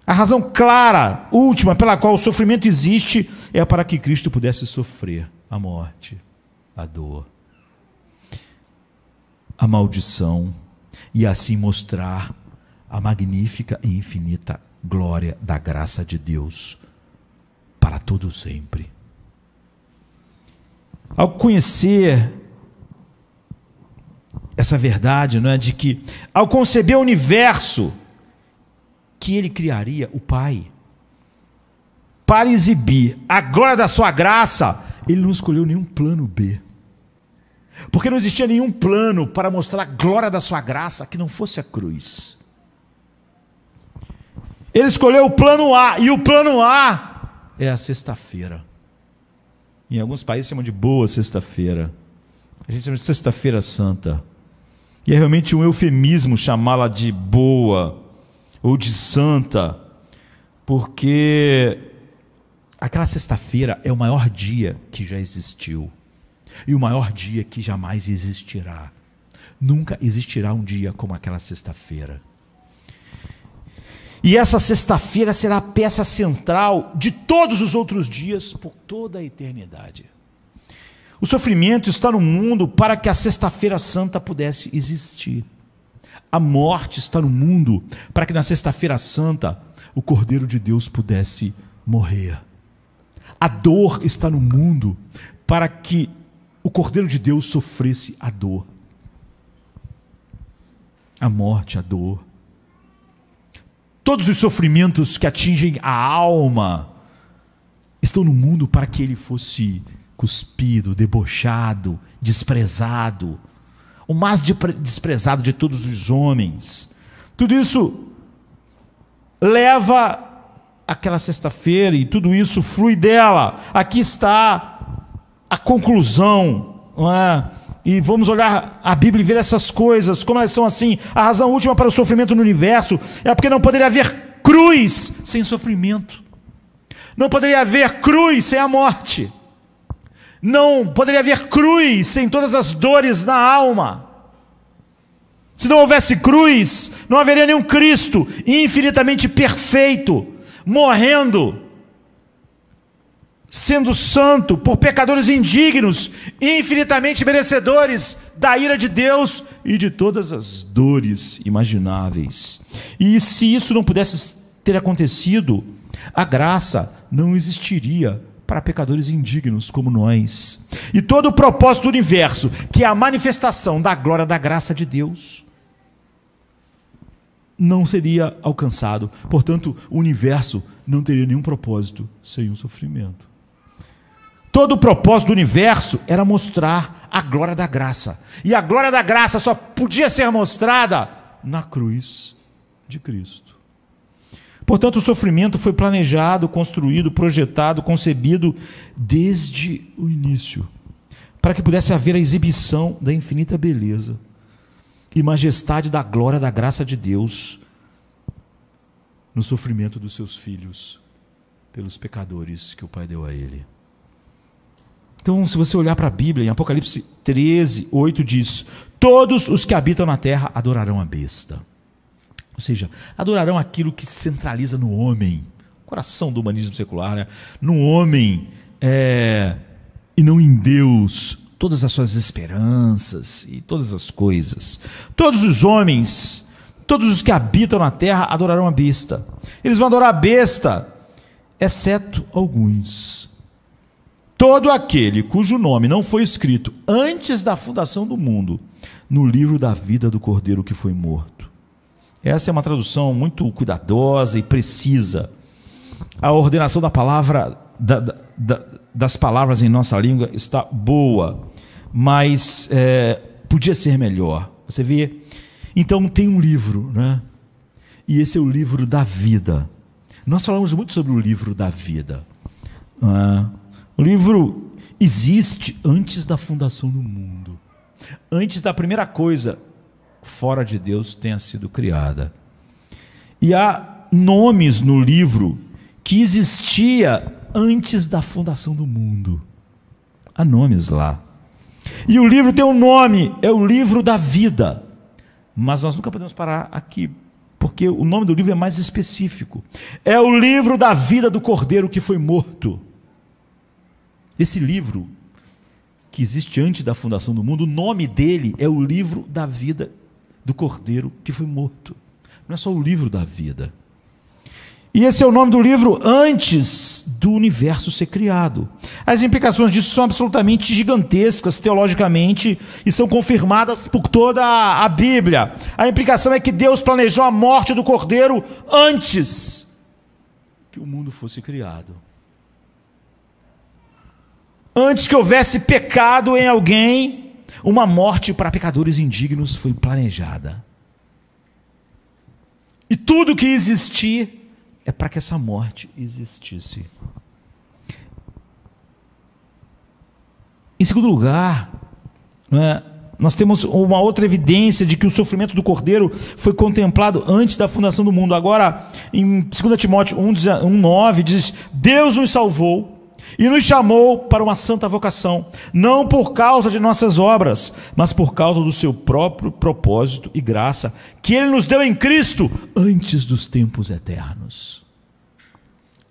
A razão clara, última, pela qual o sofrimento existe, é para que Cristo pudesse sofrer a morte, a dor, a maldição, e assim mostrar a magnífica e infinita glória da graça de Deus para todo sempre. Ao conhecer essa verdade, não é, de que ao conceber o universo que ele criaria, o Pai, para exibir a glória da sua graça, ele não escolheu nenhum plano B. Porque não existia nenhum plano para mostrar a glória da sua graça que não fosse a cruz. Ele escolheu o plano A, e o plano A é a sexta-feira. Em alguns países chamam de boa sexta-feira. A gente chama de sexta-feira santa. E é realmente um eufemismo chamá-la de boa ou de santa, porque aquela sexta-feira é o maior dia que já existiu e o maior dia que jamais existirá. Nunca existirá um dia como aquela sexta-feira. E essa sexta-feira será a peça central de todos os outros dias por toda a eternidade. O sofrimento está no mundo para que a sexta-feira santa pudesse existir. A morte está no mundo para que na sexta-feira santa o Cordeiro de Deus pudesse morrer. A dor está no mundo para que o Cordeiro de Deus sofresse a dor. A morte, a dor. Todos os sofrimentos que atingem a alma estão no mundo para que ele fosse cuspido, debochado, desprezado, o mais desprezado de todos os homens. Tudo isso leva àquela sexta-feira e tudo isso flui dela. Aqui está a conclusão, não é? E vamos olhar a Bíblia e ver essas coisas, como elas são assim. A razão última para o sofrimento no universo é porque não poderia haver cruz sem sofrimento. Não poderia haver cruz sem a morte. Não poderia haver cruz sem todas as dores na alma. Se não houvesse cruz, não haveria nenhum Cristo infinitamente perfeito, morrendo, sendo santo por pecadores indignos, infinitamente merecedores da ira de Deus e de todas as dores imagináveis. E se isso não pudesse ter acontecido, a graça não existiria para pecadores indignos como nós. E todo o propósito do universo, que é a manifestação da glória da graça de Deus, não seria alcançado. Portanto, o universo não teria nenhum propósito sem o sofrimento. Todo o propósito do universo era mostrar a glória da graça. E a glória da graça só podia ser mostrada na cruz de Cristo. Portanto, o sofrimento foi planejado, construído, projetado, concebido desde o início, para que pudesse haver a exibição da infinita beleza e majestade da glória da graça de Deus no sofrimento dos seus filhos pelos pecadores que o Pai deu a ele. Então, se você olhar para a Bíblia, em Apocalipse 13, 8 diz: todos os que habitam na terra adorarão a besta. Ou seja, adorarão aquilo que se centraliza no homem, coração do humanismo secular, né? No homem e não em Deus, todas as suas esperanças e todas as coisas. Todos os homens, todos os que habitam na terra adorarão a besta. Eles vão adorar a besta, exceto alguns. Todo aquele cujo nome não foi escrito antes da fundação do mundo no livro da vida do Cordeiro que foi morto. Essa é uma tradução muito cuidadosa e precisa. A ordenação da palavra das palavras em nossa língua está boa, mas podia ser melhor. Você vê? Então tem um livro, né? E esse é o livro da vida. Nós falamos muito sobre o livro da vida. O livro existe antes da fundação do mundo, antes da primeira coisa fora de Deus tenha sido criada. E há nomes no livro que existia antes da fundação do mundo. Há nomes lá. E o livro tem um nome, é o livro da vida. Mas nós nunca podemos parar aqui, porque o nome do livro é mais específico. É o livro da vida do Cordeiro que foi morto. Esse livro, que existe antes da fundação do mundo, o nome dele é o livro da vida do Cordeiro que foi morto. Não é só o livro da vida. E esse é o nome do livro antes do universo ser criado. As implicações disso são absolutamente gigantescas teologicamente e são confirmadas por toda a Bíblia. A implicação é que Deus planejou a morte do Cordeiro antes que o mundo fosse criado. Antes que houvesse pecado em alguém, uma morte para pecadores indignos foi planejada. E tudo que existir é para que essa morte existisse. Em segundo lugar, nós temos uma outra evidência de que o sofrimento do Cordeiro foi contemplado antes da fundação do mundo. Agora, em 2 Timóteo 1,9 diz: Deus nos salvou e nos chamou para uma santa vocação, não por causa de nossas obras, mas por causa do seu próprio propósito e graça, que Ele nos deu em Cristo antes dos tempos eternos,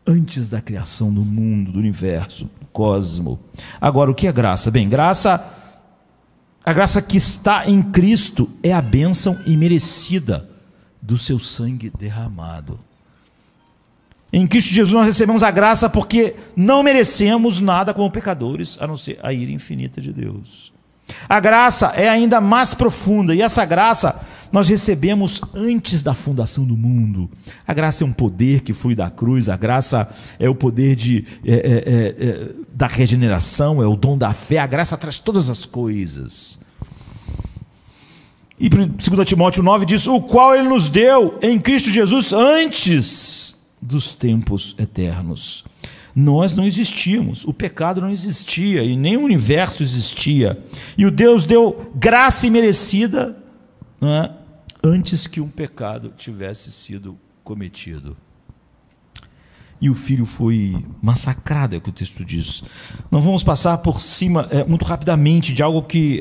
antes da criação do mundo, do universo, do cosmo. Agora, o que é graça? Bem, a graça que está em Cristo é a bênção imerecida do seu sangue derramado. Em Cristo Jesus nós recebemos a graça porque não merecemos nada como pecadores, a não ser a ira infinita de Deus. A graça é ainda mais profunda, e essa graça nós recebemos antes da fundação do mundo. A graça é um poder que flui da cruz, a graça é o poder da regeneração, é o dom da fé, a graça traz todas as coisas. E 2 Timóteo 9 diz: o qual Ele nos deu em Cristo Jesus antes dos tempos eternos. Nós não existíamos, o pecado não existia e nem o universo existia, e o Deus deu graça imerecida, antes que um pecado tivesse sido cometido. E o filho foi massacrado, é o que o texto diz. Não vamos passar por cima muito rapidamente de algo que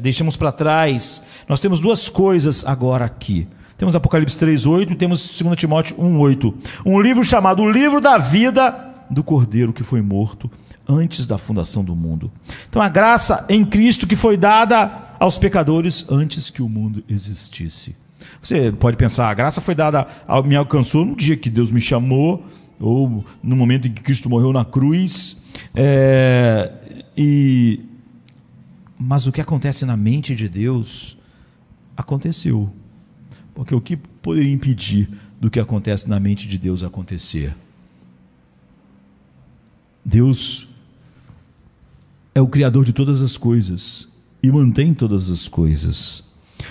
deixamos para trás. Nós temos duas coisas agora aqui. Temos Apocalipse 3,8 e temos 2 Timóteo 1,8. Um livro chamado O Livro da Vida do Cordeiro que foi morto antes da fundação do mundo. Então a graça em Cristo que foi dada aos pecadores antes que o mundo existisse. Você pode pensar, a graça foi dada, me alcançou no dia que Deus me chamou, ou no momento em que Cristo morreu na cruz. Mas o que acontece na mente de Deus aconteceu. Porque o que poderia impedir do que acontece na mente de Deus acontecer? Deus é o Criador de todas as coisas e mantém todas as coisas.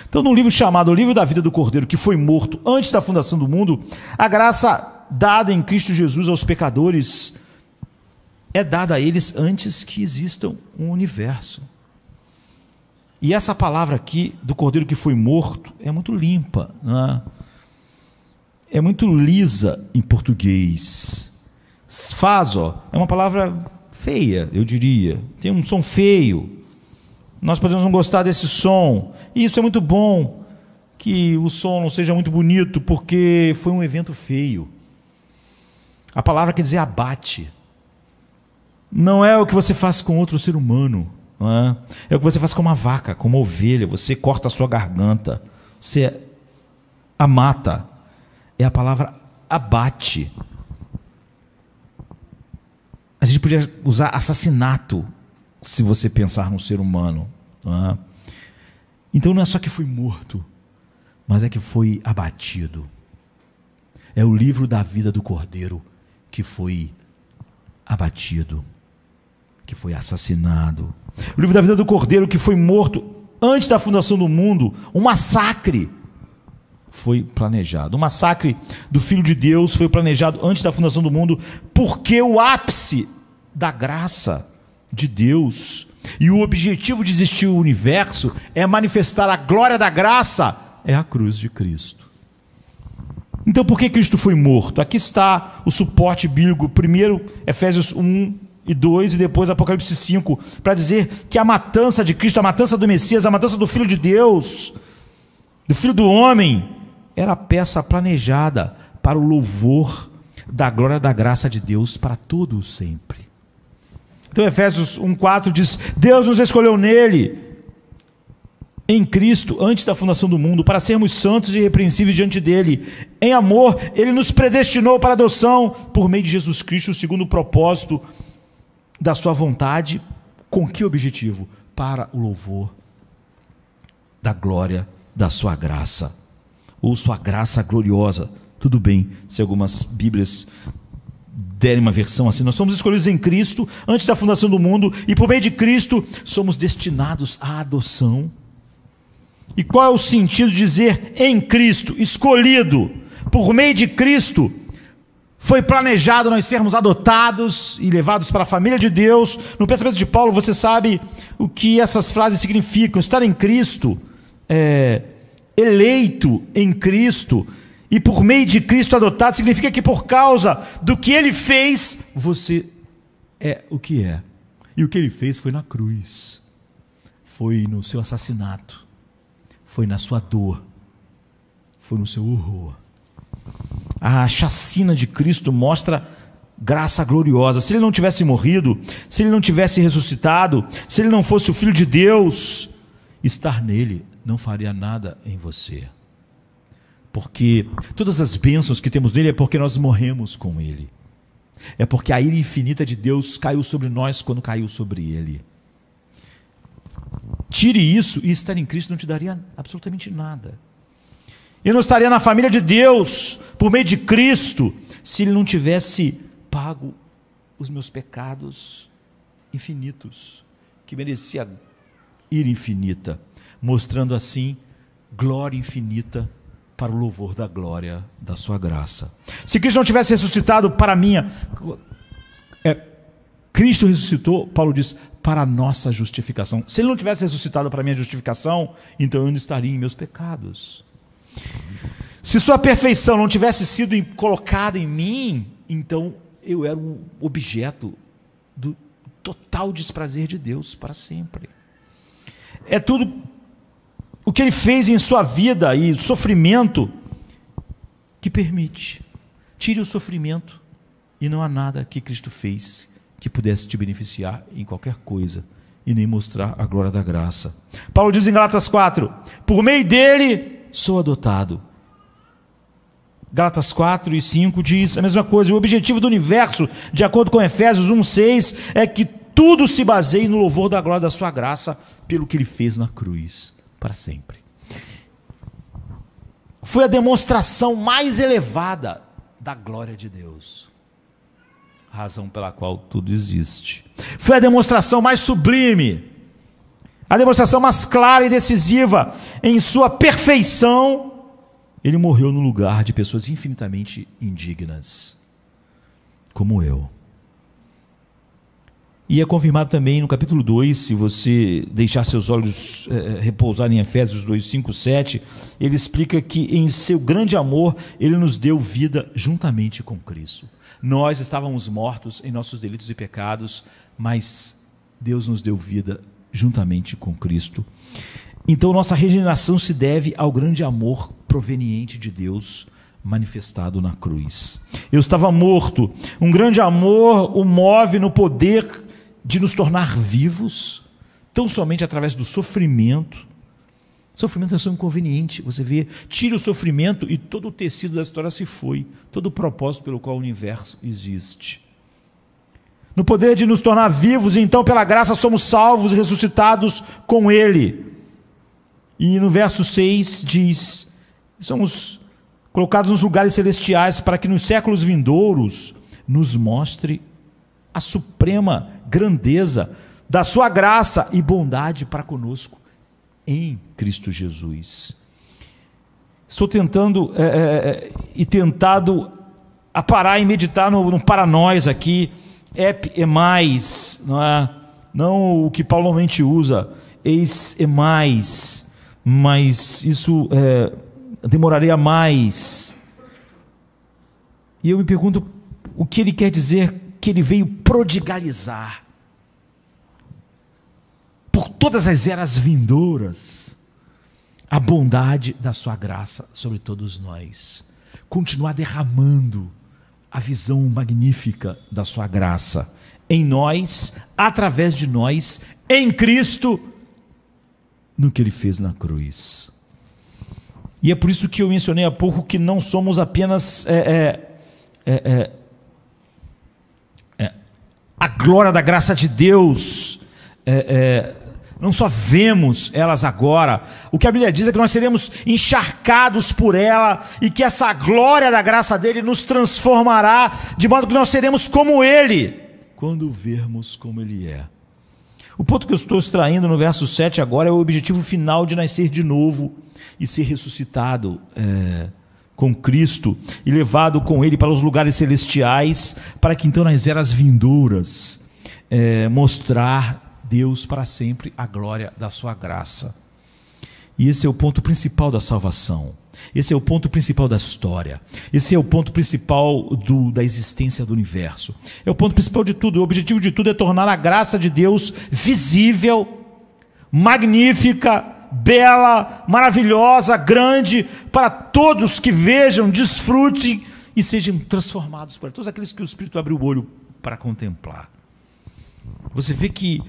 Então, no livro chamado O Livro da Vida do Cordeiro, que foi morto antes da fundação do mundo, a graça dada em Cristo Jesus aos pecadores é dada a eles antes que existam um universo. E essa palavra aqui, do Cordeiro que foi morto, é muito limpa, né? É muito lisa em português. É uma palavra feia, eu diria. Tem um som feio. Nós podemos não gostar desse som. E isso é muito bom, que o som não seja muito bonito, porque foi um evento feio. A palavra quer dizer abate. Não é o que você faz com outro ser humano. É o que você faz com uma vaca, com uma ovelha. Você corta a sua garganta, você a mata. É a palavra abate. A gente podia usar assassinato, se você pensar no ser humano. Então não é só que foi morto, mas é que foi abatido. É o livro da vida do Cordeiro que foi abatido, que foi assassinado. O livro da vida do Cordeiro, que foi morto antes da fundação do mundo. Um massacre foi planejado. O massacre do Filho de Deus foi planejado antes da fundação do mundo, porque o ápice da graça de Deus e o objetivo de existir o universo é manifestar a glória da graça, é a cruz de Cristo. Então, por que Cristo foi morto? Aqui está o suporte bíblico, primeiro Efésios 1 e 2 e depois Apocalipse 5, para dizer que a matança de Cristo, a matança do Messias, a matança do Filho de Deus, do Filho do Homem, era a peça planejada para o louvor da glória da graça de Deus para todo o sempre. Então Efésios 1,4 diz: Deus nos escolheu nele, em Cristo, antes da fundação do mundo, para sermos santos e irrepreensíveis diante dele. Em amor, ele nos predestinou para a adoção por meio de Jesus Cristo, segundo o propósito da sua vontade. Com que objetivo? Para o louvor da glória da sua graça, ou sua graça gloriosa. Tudo bem, se algumas Bíblias derem uma versão assim. Nós somos escolhidos em Cristo antes da fundação do mundo, e por meio de Cristo somos destinados à adoção. E qual é o sentido de dizer em Cristo, escolhido? Por meio de Cristo foi planejado nós sermos adotados e levados para a família de Deus. No pensamento de Paulo, você sabe o que essas frases significam. Estar em Cristo, eleito em Cristo, e por meio de Cristo adotado, significa que por causa do que ele fez, você é o que é. E o que ele fez foi na cruz, foi no seu assassinato, foi na sua dor, foi no seu horror. A chacina de Cristo mostra graça gloriosa. Se ele não tivesse morrido, se ele não tivesse ressuscitado, se ele não fosse o Filho de Deus, estar nele não faria nada em você. Porque todas as bênçãos que temos nele é porque nós morremos com ele. É porque a ira infinita de Deus caiu sobre nós quando caiu sobre ele. Tire isso e estar em Cristo não te daria absolutamente nada. Eu não estaria na família de Deus por meio de Cristo se ele não tivesse pago os meus pecados infinitos, que merecia ira infinita, mostrando assim glória infinita para o louvor da glória da sua graça. Se Cristo não tivesse ressuscitado para minha... Cristo ressuscitou, Paulo diz, para a nossa justificação. Se ele não tivesse ressuscitado para a minha justificação, então eu não estaria em meus pecados. Se sua perfeição não tivesse sido colocada em mim, então eu era um objeto do total desprazer de Deus para sempre. É tudo o que ele fez em sua vida e sofrimento que permite. Tire o sofrimento e não há nada que Cristo fez que pudesse te beneficiar em qualquer coisa e nem mostrar a glória da graça. Paulo diz em Gálatas 4, por meio dele sou adotado. Gálatas 4 e 5 diz a mesma coisa. O objetivo do universo, de acordo com Efésios 1:6, é que tudo se baseie no louvor da glória da sua graça pelo que ele fez na cruz, para sempre. Foi a demonstração mais elevada da glória de Deus, a razão pela qual tudo existe. Foi a demonstração mais sublime, a demonstração mais clara e decisiva. Em sua perfeição, ele morreu no lugar de pessoas infinitamente indignas, como eu. E é confirmado também no capítulo 2, se você deixar seus olhos repousarem em Efésios 2, 5, 7, ele explica que em seu grande amor, ele nos deu vida juntamente com Cristo. Nós estávamos mortos em nossos delitos e pecados, mas Deus nos deu vida juntamente com Cristo. Então nossa regeneração se deve ao grande amor proveniente de Deus manifestado na cruz. Eu estava morto, um grande amor o move no poder de nos tornar vivos, tão somente através do sofrimento. Sofrimento é só inconveniente, você vê, tira o sofrimento e todo o tecido da história se foi, todo o propósito pelo qual o universo existe. No poder de nos tornar vivos, e então pela graça somos salvos e ressuscitados com ele. E no verso 6 diz, somos colocados nos lugares celestiais para que nos séculos vindouros nos mostre a suprema grandeza da sua graça e bondade para conosco em Cristo Jesus. Estou tentado a parar e meditar no para nós aqui, é mais, não é? Não o que Paulo normalmente usa, eis é mais, mas isso demoraria mais. E eu me pergunto o que ele quer dizer que ele veio prodigalizar por todas as eras vindouras a bondade da sua graça sobre todos nós, continuar derramando a visão magnífica da sua graça em nós, através de nós, em Cristo, no que ele fez na cruz. E é por isso que eu mencionei há pouco que não somos apenas a glória da graça de Deus, não só vemos elas agora, o que a Bíblia diz é que nós seremos encharcados por ela, e que essa glória da graça dele nos transformará, de modo que nós seremos como ele, quando o vermos como ele é. O ponto que eu estou extraindo no verso 7 agora é o objetivo final de nascer de novo e ser ressuscitado com Cristo e levado com ele para os lugares celestiais, para que então nas eras vindouras mostrar Deus para sempre a glória da sua graça. E esse é o ponto principal da salvação, esse é o ponto principal da história, esse é o ponto principal da existência do universo, é o ponto principal de tudo. O objetivo de tudo é tornar a graça de Deus visível, magnífica, bela, maravilhosa, grande, para todos que vejam, desfrutem e sejam transformados por todos aqueles que o Espírito abre o olho para contemplar. Você vê que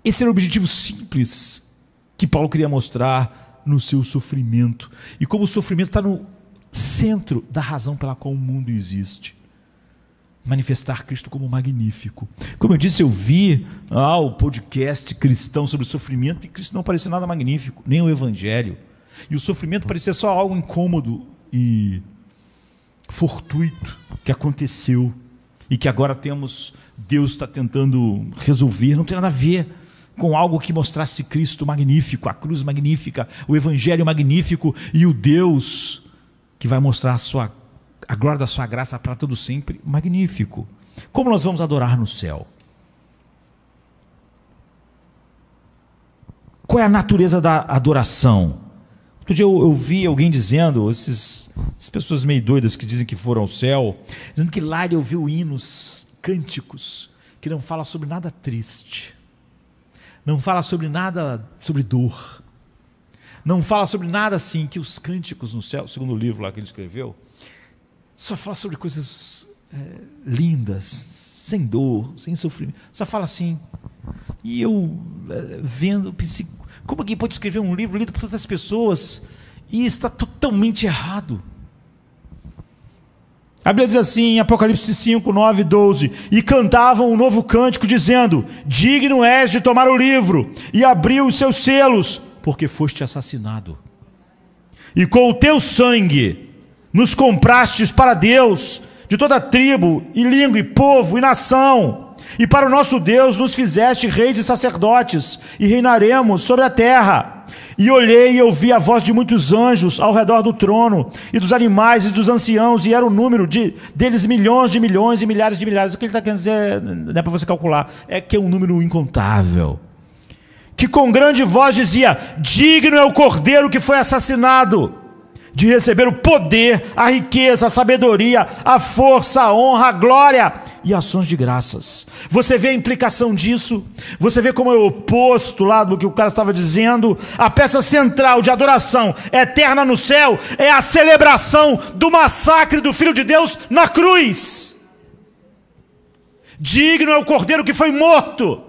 esse era o objetivo simples que Paulo queria mostrar no seu sofrimento, e como o sofrimento está no centro da razão pela qual o mundo existe. Manifestar Cristo como magnífico. Como eu disse, eu vi o podcast cristão sobre o sofrimento, e Cristo não parecia nada magnífico, nem o Evangelho. E o sofrimento parecia só algo incômodo e fortuito que aconteceu, e que agora Deus está tentando resolver. Não tem nada a ver com algo que mostrasse Cristo magnífico, a cruz magnífica, o Evangelho magnífico, e o Deus que vai mostrar a glória da sua graça para todo sempre, magnífico. Como nós vamos adorar no céu? Qual é a natureza da adoração? Outro dia eu vi alguém dizendo, essas pessoas meio doidas que dizem que foram ao céu, dizendo que lá ele ouviu hinos, cânticos, que não fala sobre nada triste, não fala sobre nada, sobre dor, não fala sobre nada assim, que os cânticos no céu, segundo o livro lá que ele escreveu, só fala sobre coisas lindas, sem dor, sem sofrimento, só fala assim. E eu vendo, pensei, como alguém pode escrever um livro lido por tantas pessoas e está totalmente errado? A Bíblia diz assim em Apocalipse 5, 9 e 12: e cantavam um novo cântico dizendo: digno és de tomar o livro e abrir os seus selos, porque foste assassinado, e com o teu sangue nos comprastes para Deus de toda tribo e língua e povo e nação, e para o nosso Deus nos fizeste reis e sacerdotes, e reinaremos sobre a terra. E olhei e ouvi a voz de muitos anjos ao redor do trono, e dos animais e dos anciãos, e era o número deles milhões de milhões e milhares de milhares. O que ele está querendo dizer, não é para você calcular, é que é um número incontável, que com grande voz dizia: digno é o cordeiro que foi assassinado de receber o poder, a riqueza, a sabedoria, a força, a honra, a glória e ações de graças. Você vê a implicação disso? Você vê como é o oposto lá do que o cara estava dizendo? A peça central de adoração eterna no céu é a celebração do massacre do Filho de Deus na cruz. Digno é o cordeiro que foi morto,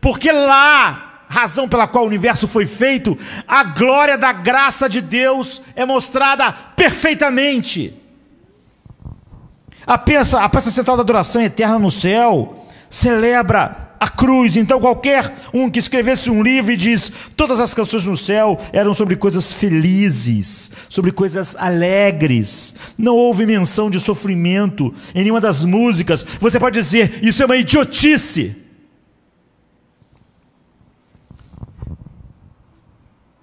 porque lá, razão pela qual o universo foi feito, a glória da graça de Deus é mostrada perfeitamente. A peça central da adoração eterna no céu celebra a cruz. Então qualquer um que escrevesse um livro e diz, todas as canções no céu eram sobre coisas felizes, sobre coisas alegres, não houve menção de sofrimento em nenhuma das músicas, você pode dizer, isso é uma idiotice.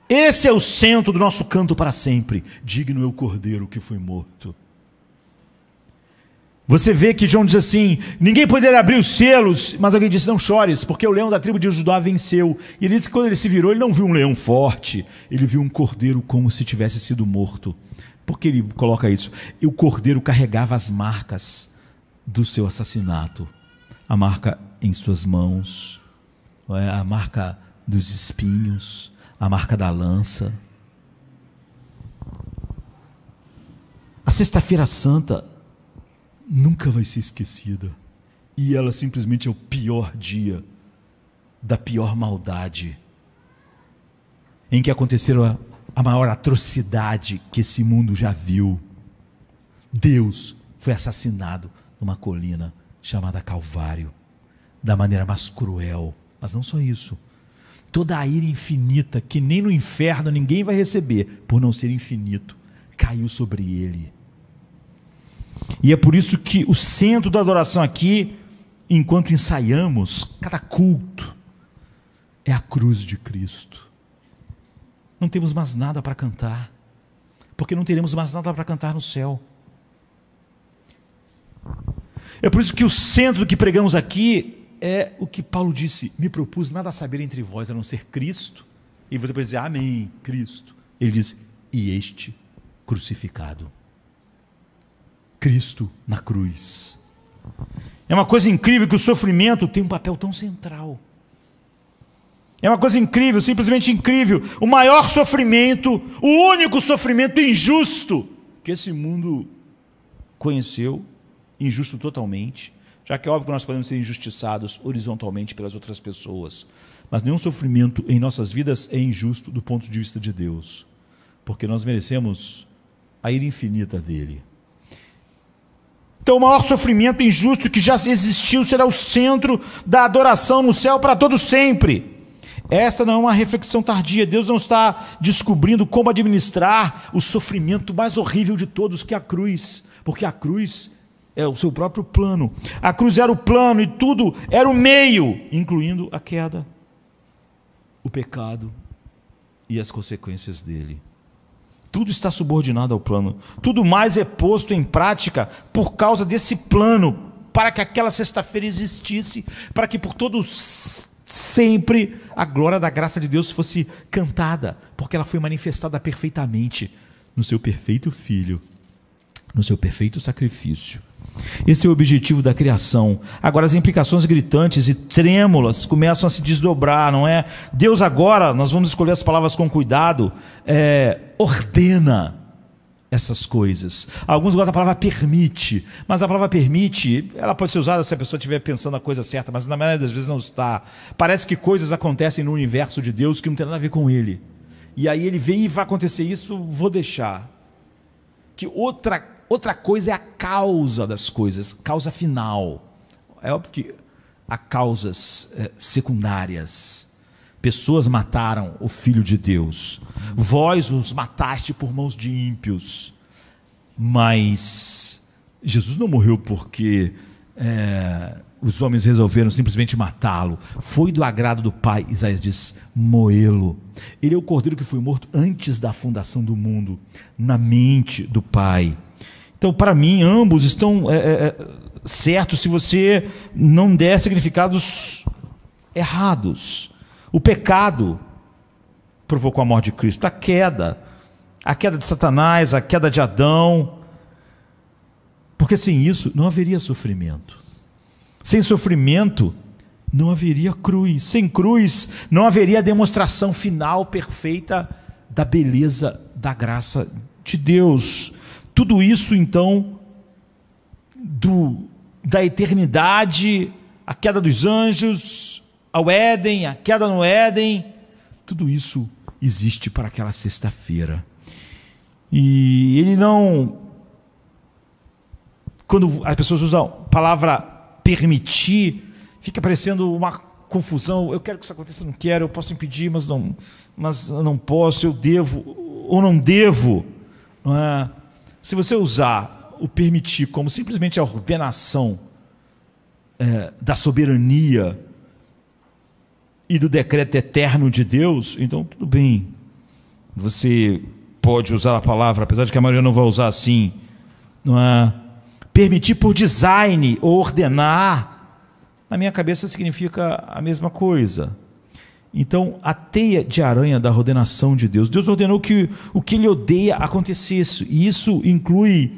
Esse é o centro do nosso canto para sempre. Digno é o Cordeiro que foi morto. Você vê que João diz assim, ninguém poderá abrir os selos, mas alguém disse, não chores, porque o leão da tribo de Judá venceu. E ele disse que quando ele se virou, ele não viu um leão forte, ele viu um cordeiro como se tivesse sido morto. Por que ele coloca isso? E o cordeiro carregava as marcas do seu assassinato. A marca em suas mãos, a marca dos espinhos, a marca da lança. A Sexta-feira Santa nunca vai ser esquecida. E ela simplesmente é o pior dia da pior maldade, em que aconteceram a maior atrocidade que esse mundo já viu. Deus foi assassinado numa colina chamada Calvário, da maneira mais cruel. Mas não só isso, toda a ira infinita, que nem no inferno ninguém vai receber, por não ser infinito, caiu sobre ele. E é por isso que o centro da adoração aqui, enquanto ensaiamos cada culto, é a cruz de Cristo. Não temos mais nada para cantar, porque não teremos mais nada para cantar no céu. É por isso que o centro do que pregamos aqui é o que Paulo disse, me propus nada a saber entre vós, a não ser Cristo. E você pode dizer, amém, Cristo. Ele diz, e este crucificado. Cristo na cruz. É uma coisa incrível que o sofrimento tem um papel tão central. É uma coisa incrível, simplesmente incrível. O maior sofrimento, o único sofrimento injusto que esse mundo conheceu, injusto totalmente, já que é óbvio que nós podemos ser injustiçados horizontalmente pelas outras pessoas, mas nenhum sofrimento em nossas vidas é injusto do ponto de vista de Deus, porque nós merecemos a ira infinita dele. Então o maior sofrimento injusto que já existiu será o centro da adoração no céu para todo sempre. Esta não é uma reflexão tardia. Deus não está descobrindo como administrar o sofrimento mais horrível de todos, que é a cruz, porque a cruz é o seu próprio plano. A cruz era o plano e tudo era o meio, incluindo a queda, o pecado e as consequências dele. Tudo está subordinado ao plano. Tudo mais é posto em prática por causa desse plano, para que aquela sexta-feira existisse, para que por todos sempre a glória da graça de Deus fosse cantada, porque ela foi manifestada perfeitamente no seu perfeito Filho, no seu perfeito sacrifício. Esse é o objetivo da criação. Agora as implicações gritantes e trêmulas começam a se desdobrar, não é? Deus agora, nós vamos escolher as palavras com cuidado, ordena essas coisas. Alguns gostam da palavra permite, mas a palavra permite, ela pode ser usada se a pessoa estiver pensando a coisa certa, mas na maioria das vezes não está. Parece que coisas acontecem no universo de Deus que não tem nada a ver com ele. E aí ele vem e vai acontecer isso, vou deixar. Que outra coisa é a causa das coisas, causa final. É óbvio que há causas secundárias. Pessoas mataram o Filho de Deus. Vós os mataste por mãos de ímpios. Mas Jesus não morreu porque os homens resolveram simplesmente matá-lo. Foi do agrado do Pai, Isaías diz, moê-lo. Ele é o Cordeiro que foi morto antes da fundação do mundo, na mente do Pai. Então, para mim, ambos estão certos se você não der significados errados. O pecado provocou a morte de Cristo, a queda de Satanás, a queda de Adão, porque sem isso não haveria sofrimento. Sem sofrimento não haveria cruz. Sem cruz não haveria a demonstração final perfeita da beleza da graça de Deus. Tudo isso, então, da eternidade, a queda dos anjos, ao Éden, a queda no Éden, tudo isso existe para aquela sexta-feira. E ele não... Quando as pessoas usam a palavra permitir, fica parecendo uma confusão. Eu quero que isso aconteça, não quero, eu posso impedir, mas eu não posso, eu devo ou não devo. Não é? Se você usar o permitir como simplesmente a ordenação da soberania e do decreto eterno de Deus, então tudo bem. Você pode usar a palavra, apesar de que a maioria não vai usar assim. Não é? Permitir por design ou ordenar, na minha cabeça significa a mesma coisa. Então, a teia de aranha da ordenação de Deus. Deus ordenou que o que Ele odeia acontecesse. E isso inclui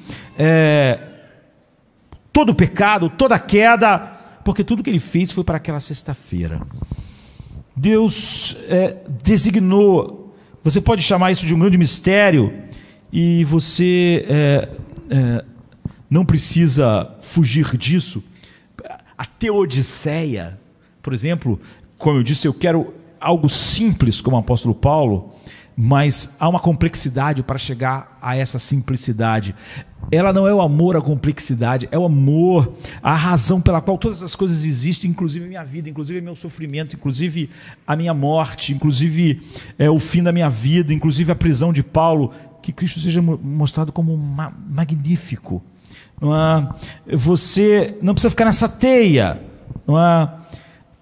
todo o pecado, toda a queda, porque tudo que Ele fez foi para aquela sexta-feira. Deus designou. Você pode chamar isso de um grande mistério, e você não precisa fugir disso. A teodiceia, por exemplo, como eu disse, eu quero algo simples como o apóstolo Paulo, mas há uma complexidade para chegar a essa simplicidade. Ela não é o amor à complexidade, é o amor, a razão pela qual todas as coisas existem, inclusive a minha vida, inclusive o meu sofrimento, inclusive a minha morte, inclusive o fim da minha vida, inclusive a prisão de Paulo. Que Cristo seja mostrado como magnífico. Não é? Você não precisa ficar nessa teia. Não é?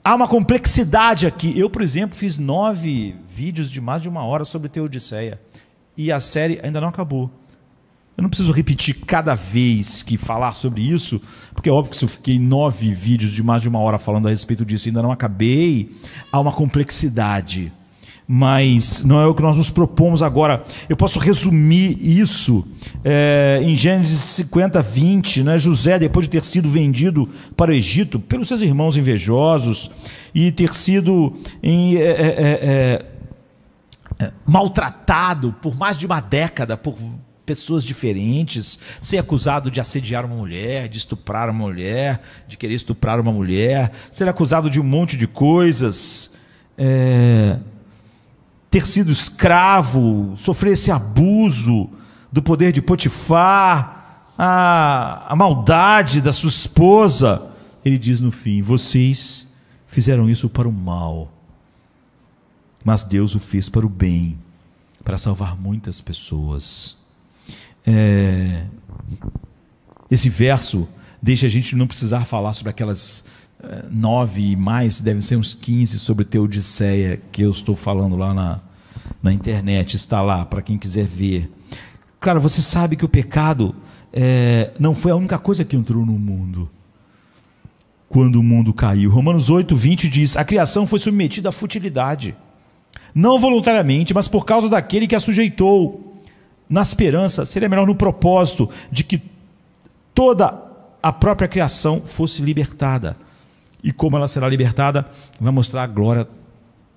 Há uma complexidade aqui. Eu, por exemplo, fiz 9 vídeos de mais de 1 hora sobre Teodiceia. E a série ainda não acabou. Eu não preciso repetir cada vez que falar sobre isso, porque é óbvio que se eu fiquei 9 vídeos de mais de 1 hora falando a respeito disso e ainda não acabei, há uma complexidade. Mas não é o que nós nos propomos agora. Eu posso resumir isso em Gênesis 50, 20, né? José, depois de ter sido vendido para o Egito pelos seus irmãos invejosos e ter sido maltratado por mais de uma década por pessoas diferentes, ser acusado de assediar uma mulher, de estuprar uma mulher, de querer estuprar uma mulher, ser acusado de um monte de coisas, ter sido escravo, sofrer esse abuso do poder de Potifar, a maldade da sua esposa. Ele diz no fim: vocês fizeram isso para o mal, mas Deus o fez para o bem, para salvar muitas pessoas. Esse verso deixa a gente não precisar falar sobre aquelas 9 e mais, devem ser uns 15 sobre Teodiceia, que eu estou falando lá na internet, está lá para quem quiser ver. Claro, você sabe que o pecado não foi a única coisa que entrou no mundo quando o mundo caiu. Romanos 8, 20 diz: a criação foi submetida à futilidade, não voluntariamente, mas por causa daquele que a sujeitou, na esperança, seria melhor no propósito, de que toda a própria criação fosse libertada. E como ela será libertada, vai mostrar a glória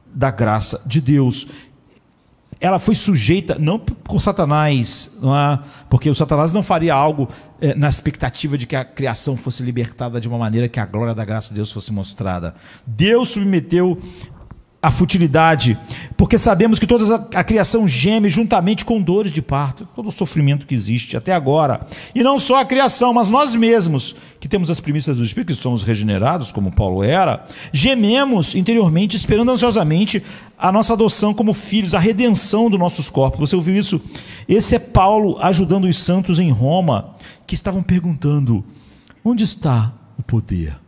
da graça de Deus. Ela foi sujeita, não por Satanás, não é? Porque o Satanás não faria algo na expectativa de que a criação fosse libertada de uma maneira que a glória da graça de Deus fosse mostrada. Deus submeteu a futilidade, porque sabemos que toda a criação geme juntamente com dores de parto, todo o sofrimento que existe até agora. E não só a criação, mas nós mesmos, que temos as primícias do Espírito, que somos regenerados, como Paulo era, gememos interiormente, esperando ansiosamente a nossa adoção como filhos, a redenção dos nossos corpos. Você ouviu isso? Esse é Paulo ajudando os santos em Roma, que estavam perguntando: onde está o poder?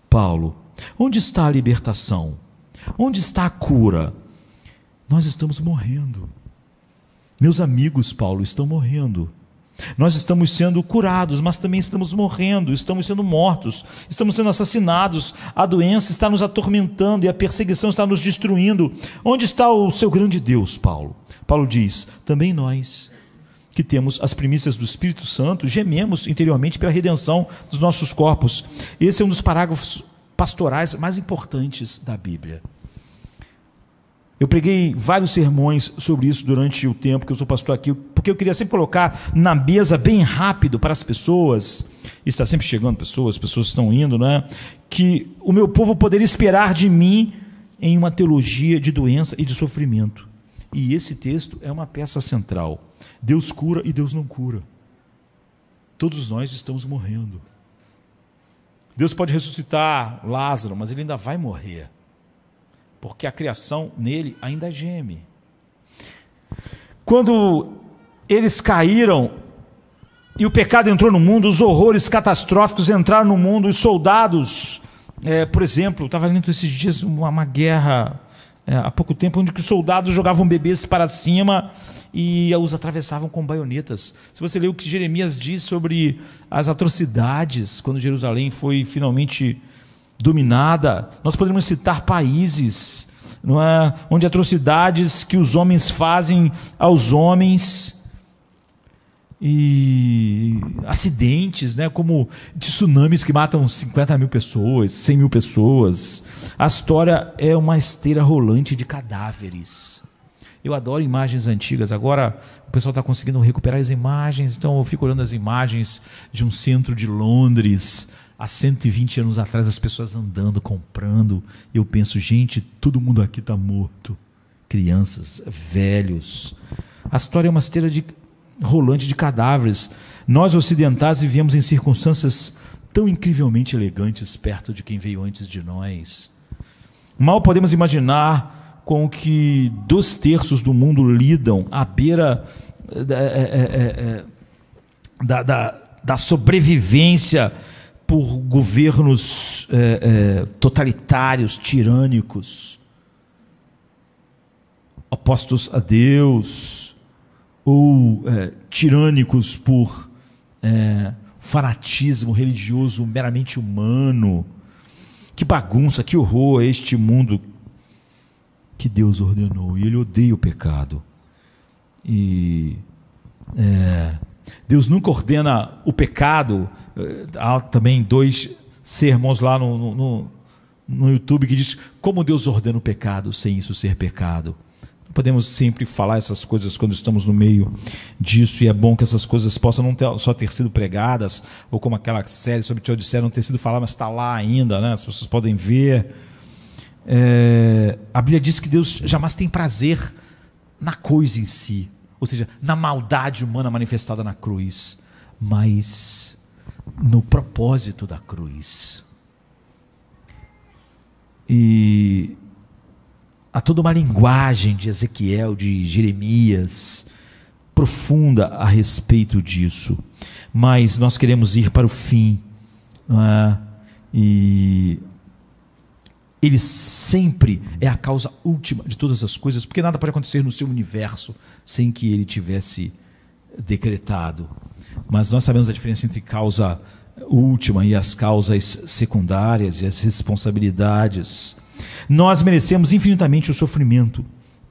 Paulo, onde está a libertação? Onde está a cura? Nós estamos morrendo. Meus amigos, Paulo, estão morrendo. Nós estamos sendo curados, mas também estamos morrendo, estamos sendo mortos, estamos sendo assassinados, a doença está nos atormentando e a perseguição está nos destruindo. Onde está o seu grande Deus, Paulo? Paulo diz: também nós, que temos as primícias do Espírito Santo, gememos interiormente pela redenção dos nossos corpos. Esse é um dos parágrafos pastorais mais importantes da Bíblia. Eu preguei vários sermões sobre isso durante o tempo que eu sou pastor aqui, porque eu queria sempre colocar na mesa bem rápido para as pessoas, e está sempre chegando pessoas estão indo, né? Que o meu povo poderia esperar de mim em uma teologia de doença e de sofrimento. E esse texto é uma peça central. Deus cura e Deus não cura. Todos nós estamos morrendo. Deus pode ressuscitar Lázaro, mas ele ainda vai morrer, porque a criação nele ainda geme. Quando eles caíram e o pecado entrou no mundo, os horrores catastróficos entraram no mundo, os soldados, por exemplo, estava lendo esses dias uma guerra, há pouco tempo, onde os soldados jogavam bebês para cima e os atravessavam com baionetas. Se você ler o que Jeremias diz sobre as atrocidades, quando Jerusalém foi finalmente dominada, nós poderíamos citar países, não é, onde atrocidades que os homens fazem aos homens, e acidentes, né, como tsunamis que matam 50 mil pessoas, 100 mil pessoas. A história é uma esteira rolante de cadáveres. Eu adoro imagens antigas. Agora o pessoal está conseguindo recuperar as imagens, então eu fico olhando as imagens de um centro de Londres há 120 anos atrás, as pessoas andando, comprando. Eu penso, gente, todo mundo aqui está morto, crianças, velhos. A história é uma esteira rolante de cadáveres. Nós ocidentais vivemos em circunstâncias tão incrivelmente elegantes perto de quem veio antes de nós. Mal podemos imaginar com que 2/3 do mundo lidam à beira da sobrevivência por governos totalitários, tirânicos, opostos a Deus, ou tirânicos por fanatismo religioso meramente humano. Que bagunça, que horror é este mundo que Deus ordenou, e Ele odeia o pecado. E Deus nunca ordena o pecado. Há também 2 sermões lá no YouTube que diz como Deus ordena o pecado sem isso ser pecado. Podemos sempre falar essas coisas quando estamos no meio disso, e é bom que essas coisas possam não só ter sido pregadas, ou como aquela série sobre Teodicea não ter sido falada, mas está lá ainda, né? As pessoas podem ver. A Bíblia diz que Deus jamais tem prazer na coisa em si, ou seja, na maldade humana manifestada na cruz, mas no propósito da cruz. E há toda uma linguagem de Ezequiel, de Jeremias, profunda a respeito disso. Mas nós queremos ir para o fim, não é? E Ele sempre é a causa última de todas as coisas, porque nada pode acontecer no seu universo sem que Ele tivesse decretado. Mas nós sabemos a diferença entre causa última e as causas secundárias e as responsabilidades. Nós merecemos infinitamente o sofrimento.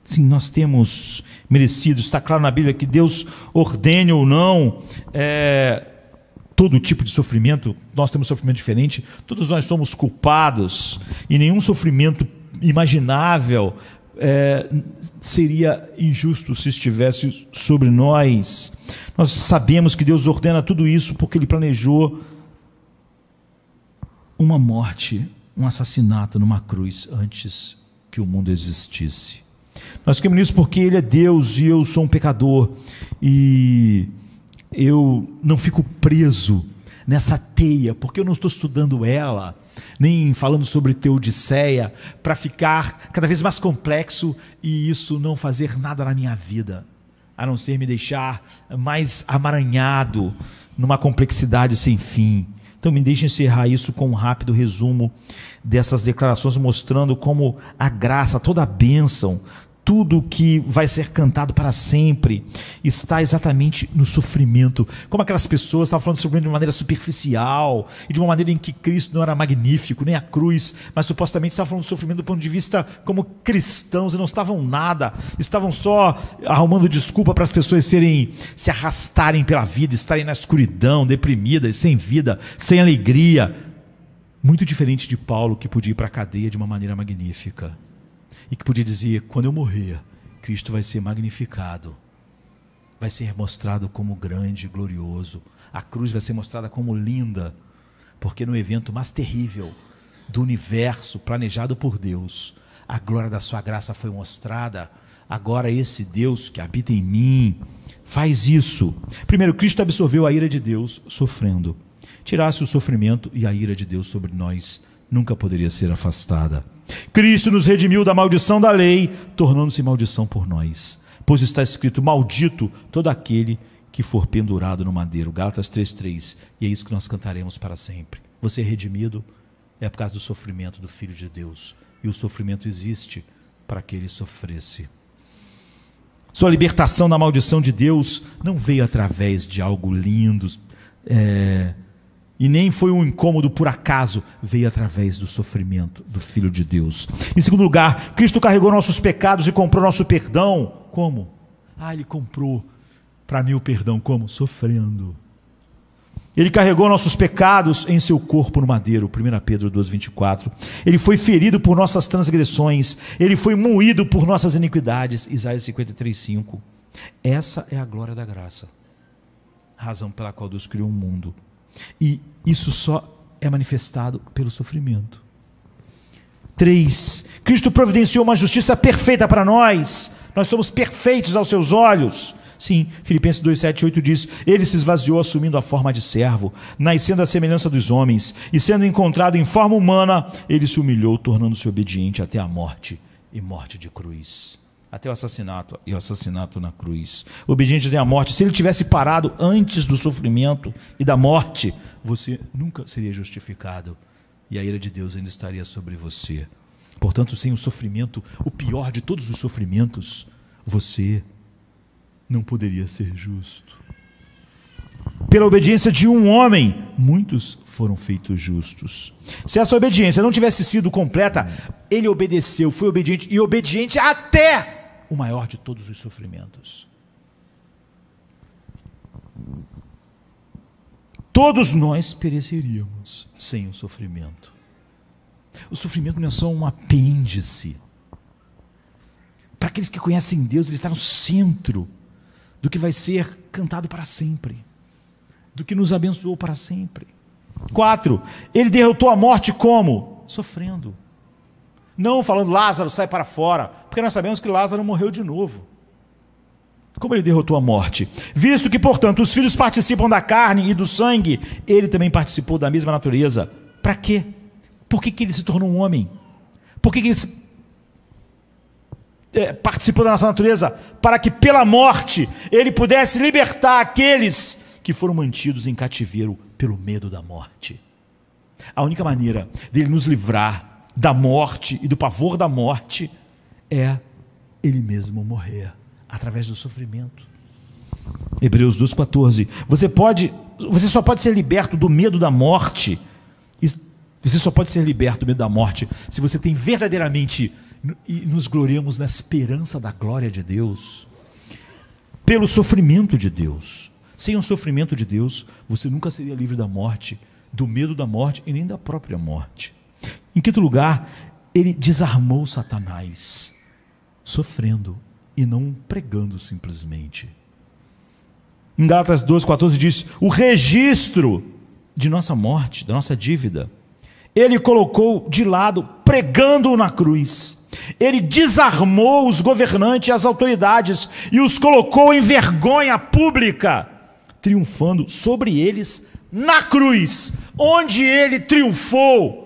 Sim, nós temos merecido. Está claro na Bíblia que Deus ordene ou não todo tipo de sofrimento. Nós temos sofrimento diferente. Todos nós somos culpados. E nenhum sofrimento imaginável seria injusto se estivesse sobre nós. Nós sabemos que Deus ordena tudo isso porque Ele planejou uma morte, um assassinato numa cruz antes que o mundo existisse. Nós queremos isso porque Ele é Deus e eu sou um pecador, e eu não fico preso nessa teia, porque eu não estou estudando ela, nem falando sobre Teodiceia, para ficar cada vez mais complexo e isso não fazer nada na minha vida, a não ser me deixar mais amaranhado numa complexidade sem fim. Então me deixe encerrar isso com um rápido resumo dessas declarações, mostrando como a graça, toda a bênção, tudo que vai ser cantado para sempre está exatamente no sofrimento. Como aquelas pessoas estavam falando de sofrimento de uma maneira superficial e de uma maneira em que Cristo não era magnífico, nem a cruz, mas supostamente estavam falando de sofrimento do ponto de vista como cristãos, e não estavam nada, estavam só arrumando desculpa para as pessoas se arrastarem pela vida, estarem na escuridão, deprimidas, sem vida, sem alegria. Muito diferente de Paulo, que podia ir para a cadeia de uma maneira magnífica. E que podia dizer, quando eu morrer, Cristo vai ser magnificado, vai ser mostrado como grande e glorioso, a cruz vai ser mostrada como linda, porque no evento mais terrível do universo planejado por Deus, a glória da sua graça foi mostrada. Agora esse Deus que habita em mim faz isso. Primeiro, Cristo absorveu a ira de Deus sofrendo. tirasse o sofrimento, e a ira de Deus sobre nós nunca poderia ser afastada. Cristo nos redimiu da maldição da lei, tornando-se maldição por nós. Pois está escrito: maldito todo aquele que for pendurado no madeiro. Gálatas 3:3. E é isso que nós cantaremos para sempre. Você é redimido é por causa do sofrimento do Filho de Deus. E o sofrimento existe para que ele sofresse. Sua libertação da maldição de Deus não veio através de algo lindo, e nem foi um incômodo por acaso, veio através do sofrimento do Filho de Deus. Em segundo lugar, Cristo carregou nossos pecados e comprou nosso perdão. Como? Ele comprou para mim o perdão. Como? Sofrendo. Ele carregou nossos pecados em seu corpo no madeiro. 1 Pedro 2,24. Ele foi ferido por nossas transgressões, ele foi moído por nossas iniquidades. Isaías 53,5. Essa é a glória da graça, a razão pela qual Deus criou o mundo. E isso só é manifestado pelo sofrimento. 3. Cristo providenciou uma justiça perfeita para nós. Nós somos perfeitos aos seus olhos. Sim, Filipenses 2:7-8 diz: ele se esvaziou assumindo a forma de servo, nascendo à semelhança dos homens, e sendo encontrado em forma humana, ele se humilhou, tornando-se obediente até a morte, e morte de cruz. Até o assassinato, e o assassinato na cruz. Obediente até a morte. Se ele tivesse parado antes do sofrimento e da morte, você nunca seria justificado, e a ira de Deus ainda estaria sobre você. Portanto, sem o sofrimento, o pior de todos os sofrimentos, você não poderia ser justo. Pela obediência de um homem, muitos foram feitos justos. Se essa obediência não tivesse sido completa, ele obedeceu, foi obediente, e obediente até o maior de todos os sofrimentos. Todos nós pereceríamos sem o sofrimento. O sofrimento não é só um apêndice. Para aqueles que conhecem Deus, ele está no centro do que vai ser cantado para sempre, do que nos abençoou para sempre. 4. Ele derrotou a morte como? Sofrendo. Não falando: Lázaro, sai para fora, porque nós sabemos que Lázaro morreu de novo. Como ele derrotou a morte? Visto que, portanto, os filhos participam da carne e do sangue, ele também participou da mesma natureza. Para quê? Por que ele se tornou um homem? Por que ele participou da nossa natureza? Para que pela morte ele pudesse libertar aqueles que foram mantidos em cativeiro pelo medo da morte. A única maneira dele nos livrar da morte e do pavor da morte é ele mesmo morrer, através do sofrimento. Hebreus 2,14. Você só pode ser liberto do medo da morte. Você só pode ser liberto do medo da morte se você tem verdadeiramente, e nos gloriamos na esperança da glória de Deus, pelo sofrimento de Deus. Sem o sofrimento de Deus, você nunca seria livre da morte, do medo da morte e nem da própria morte. Em quinto lugar, ele desarmou Satanás, sofrendo e não pregando simplesmente. Em Gálatas 2,14 diz: o registro de nossa morte, da nossa dívida, ele colocou de lado, pregando-o na cruz. Ele desarmou os governantes e as autoridades e os colocou em vergonha pública, triunfando sobre eles na cruz, onde ele triunfou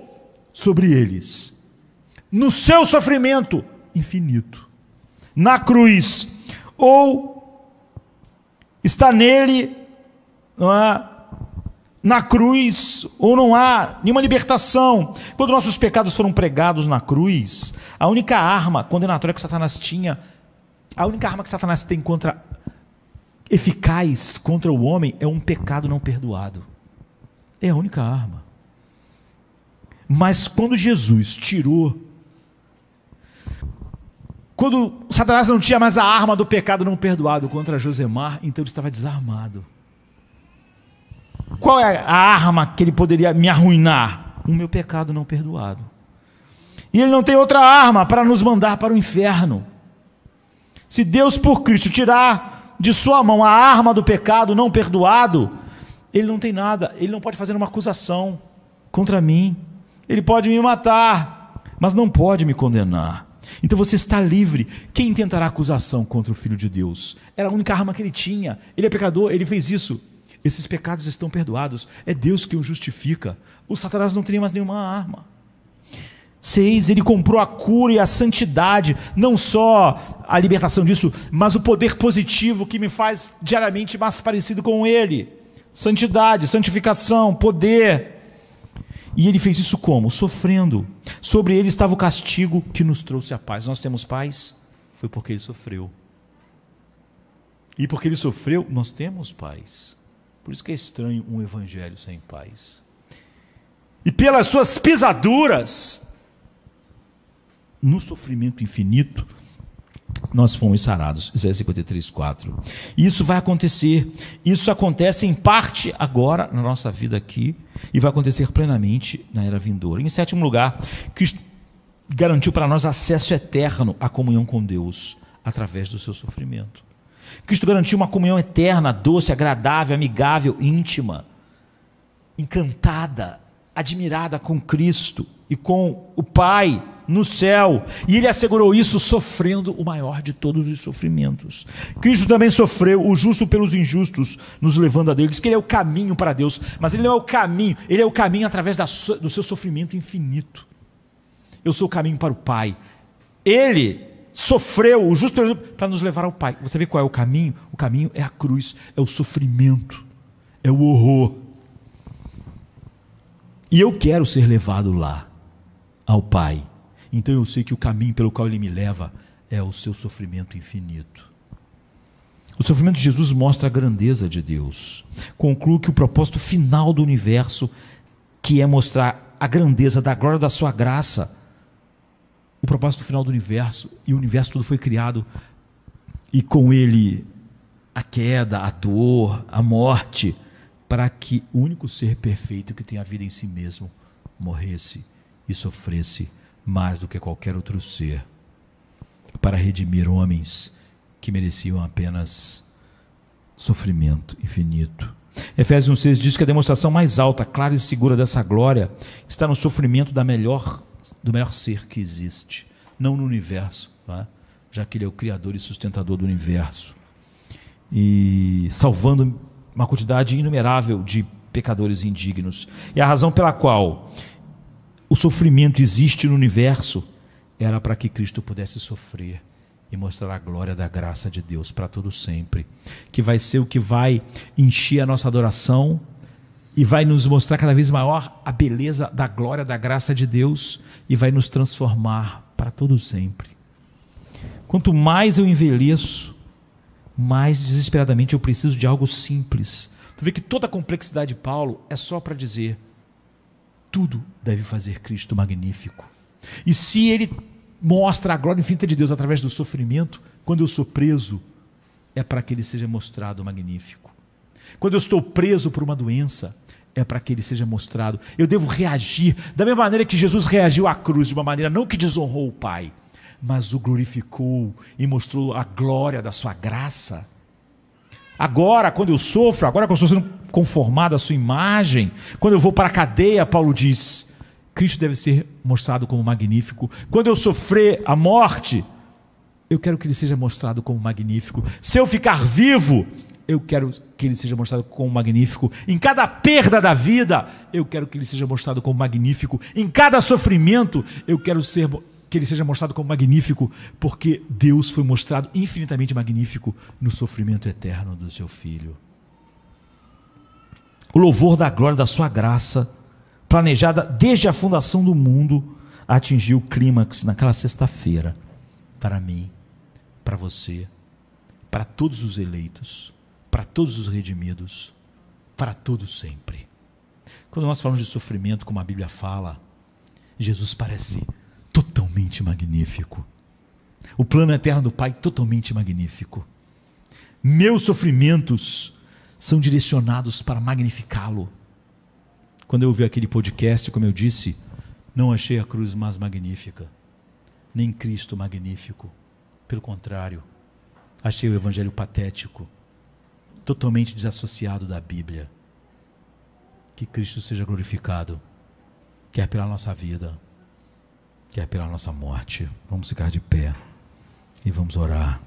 sobre eles, no seu sofrimento infinito, na cruz. Ou está nele, não é? Na cruz, ou não há nenhuma libertação. Quando nossos pecados foram pregados na cruz, a única arma condenatória que Satanás tinha, a única arma que Satanás tem eficaz contra o homem é um pecado não perdoado. É a única arma. Mas quando Jesus tirou, quando Satanás não tinha mais a arma do pecado não perdoado contra Josemar, então ele estava desarmado. Qual é a arma que ele poderia me arruinar? O meu pecado não perdoado. E ele não tem outra arma para nos mandar para o inferno. Se Deus, por Cristo, tirar de sua mão a arma do pecado não perdoado, ele não tem nada, ele não pode fazer uma acusação contra mim. Ele pode me matar, mas não pode me condenar. Então você está livre. Quem tentará acusação contra o Filho de Deus? Era a única arma que ele tinha. Ele é pecador, ele fez isso. Esses pecados estão perdoados. É Deus que o justifica. O Satanás não tem mais nenhuma arma. 6. Ele comprou a cura e a santidade, não só a libertação disso, mas o poder positivo que me faz diariamente mais parecido com Ele. Santidade, santificação, poder. E Ele fez isso como? Sofrendo. Sobre Ele estava o castigo que nos trouxe a paz. Nós temos paz? Foi porque Ele sofreu. E porque Ele sofreu, nós temos paz. Por isso que é estranho um evangelho sem paz. E pelas suas pisaduras, no sofrimento infinito, nós fomos sarados. Isaías 53:4. Isso vai acontecer. Isso acontece em parte agora na nossa vida aqui e vai acontecer plenamente na era vindoura. Em 7º lugar, Cristo garantiu para nós acesso eterno à comunhão com Deus através do seu sofrimento. Cristo garantiu uma comunhão eterna, doce, agradável, amigável, íntima, encantada, admirada com Cristo e com o Pai no céu. E Ele assegurou isso sofrendo o maior de todos os sofrimentos. Cristo também sofreu, o justo pelos injustos, nos levando a Deus. Ele diz que Ele é o caminho para Deus, mas Ele não é o caminho, Ele é o caminho através do seu sofrimento infinito. Eu sou o caminho para o Pai. Ele sofreu, o justo para nos levar ao Pai. Você vê qual é o caminho? O caminho é a cruz, é o sofrimento, é o horror. E eu quero ser levado lá, ao Pai. Então eu sei que o caminho pelo qual Ele me leva é o seu sofrimento infinito. O sofrimento de Jesus mostra a grandeza de Deus. Concluo que o propósito final do universo, que é mostrar a grandeza da glória da sua graça, o propósito final do universo, e o universo todo foi criado, e com ele a queda, a dor, a morte, para que o único ser perfeito que tem a vida em si mesmo morresse e sofresse mais do que qualquer outro ser, para redimir homens que mereciam apenas sofrimento infinito. Efésios 1,6 diz que a demonstração mais alta, clara e segura dessa glória está no sofrimento do melhor ser que existe, não no universo, tá? Já que Ele é o Criador e sustentador do universo, e salvando uma quantidade inumerável de pecadores indignos. E a razão pela qual o sofrimento existe no universo era para que Cristo pudesse sofrer e mostrar a glória da graça de Deus para todo sempre, que vai ser o que vai encher a nossa adoração e vai nos mostrar cada vez maior a beleza da glória da graça de Deus e vai nos transformar para todo sempre. Quanto mais eu envelheço, mais desesperadamente eu preciso de algo simples. Tu vê que toda a complexidade de Paulo é só para dizer: tudo deve fazer Cristo magnífico. E se Ele mostra a glória infinita de Deus através do sofrimento, quando eu sou preso, é para que Ele seja mostrado magnífico. Quando eu estou preso por uma doença, é para que Ele seja mostrado. Eu devo reagir da mesma maneira que Jesus reagiu à cruz, de uma maneira não que desonrou o Pai, mas o glorificou e mostrou a glória da sua graça. Agora, quando eu sofro, agora que eu estou sendo conformado à sua imagem, quando eu vou para a cadeia, Paulo diz, Cristo deve ser mostrado como magnífico. Quando eu sofrer a morte, eu quero que Ele seja mostrado como magnífico. Se eu ficar vivo, eu quero que Ele seja mostrado como magnífico. Em cada perda da vida, eu quero que Ele seja mostrado como magnífico. Em cada sofrimento, eu quero que Ele seja mostrado como magnífico, porque Deus foi mostrado infinitamente magnífico no sofrimento eterno do seu Filho. O louvor da glória da sua graça, planejada desde a fundação do mundo, atingiu o clímax naquela sexta-feira, para mim, para você, para todos os eleitos, para todos os redimidos, para todos sempre. Quando nós falamos de sofrimento, como a Bíblia fala, Jesus parece totalmente magnífico. O plano eterno do Pai totalmente magnífico. Meus sofrimentos são direcionados para magnificá-lo. Quando eu ouvi aquele podcast, como eu disse, não achei a cruz mais magnífica, nem Cristo magnífico. Pelo contrário, achei o Evangelho patético, totalmente desassociado da Bíblia. Que Cristo seja glorificado, quer pela nossa vida, quer pela nossa morte. Vamos ficar de pé e vamos orar.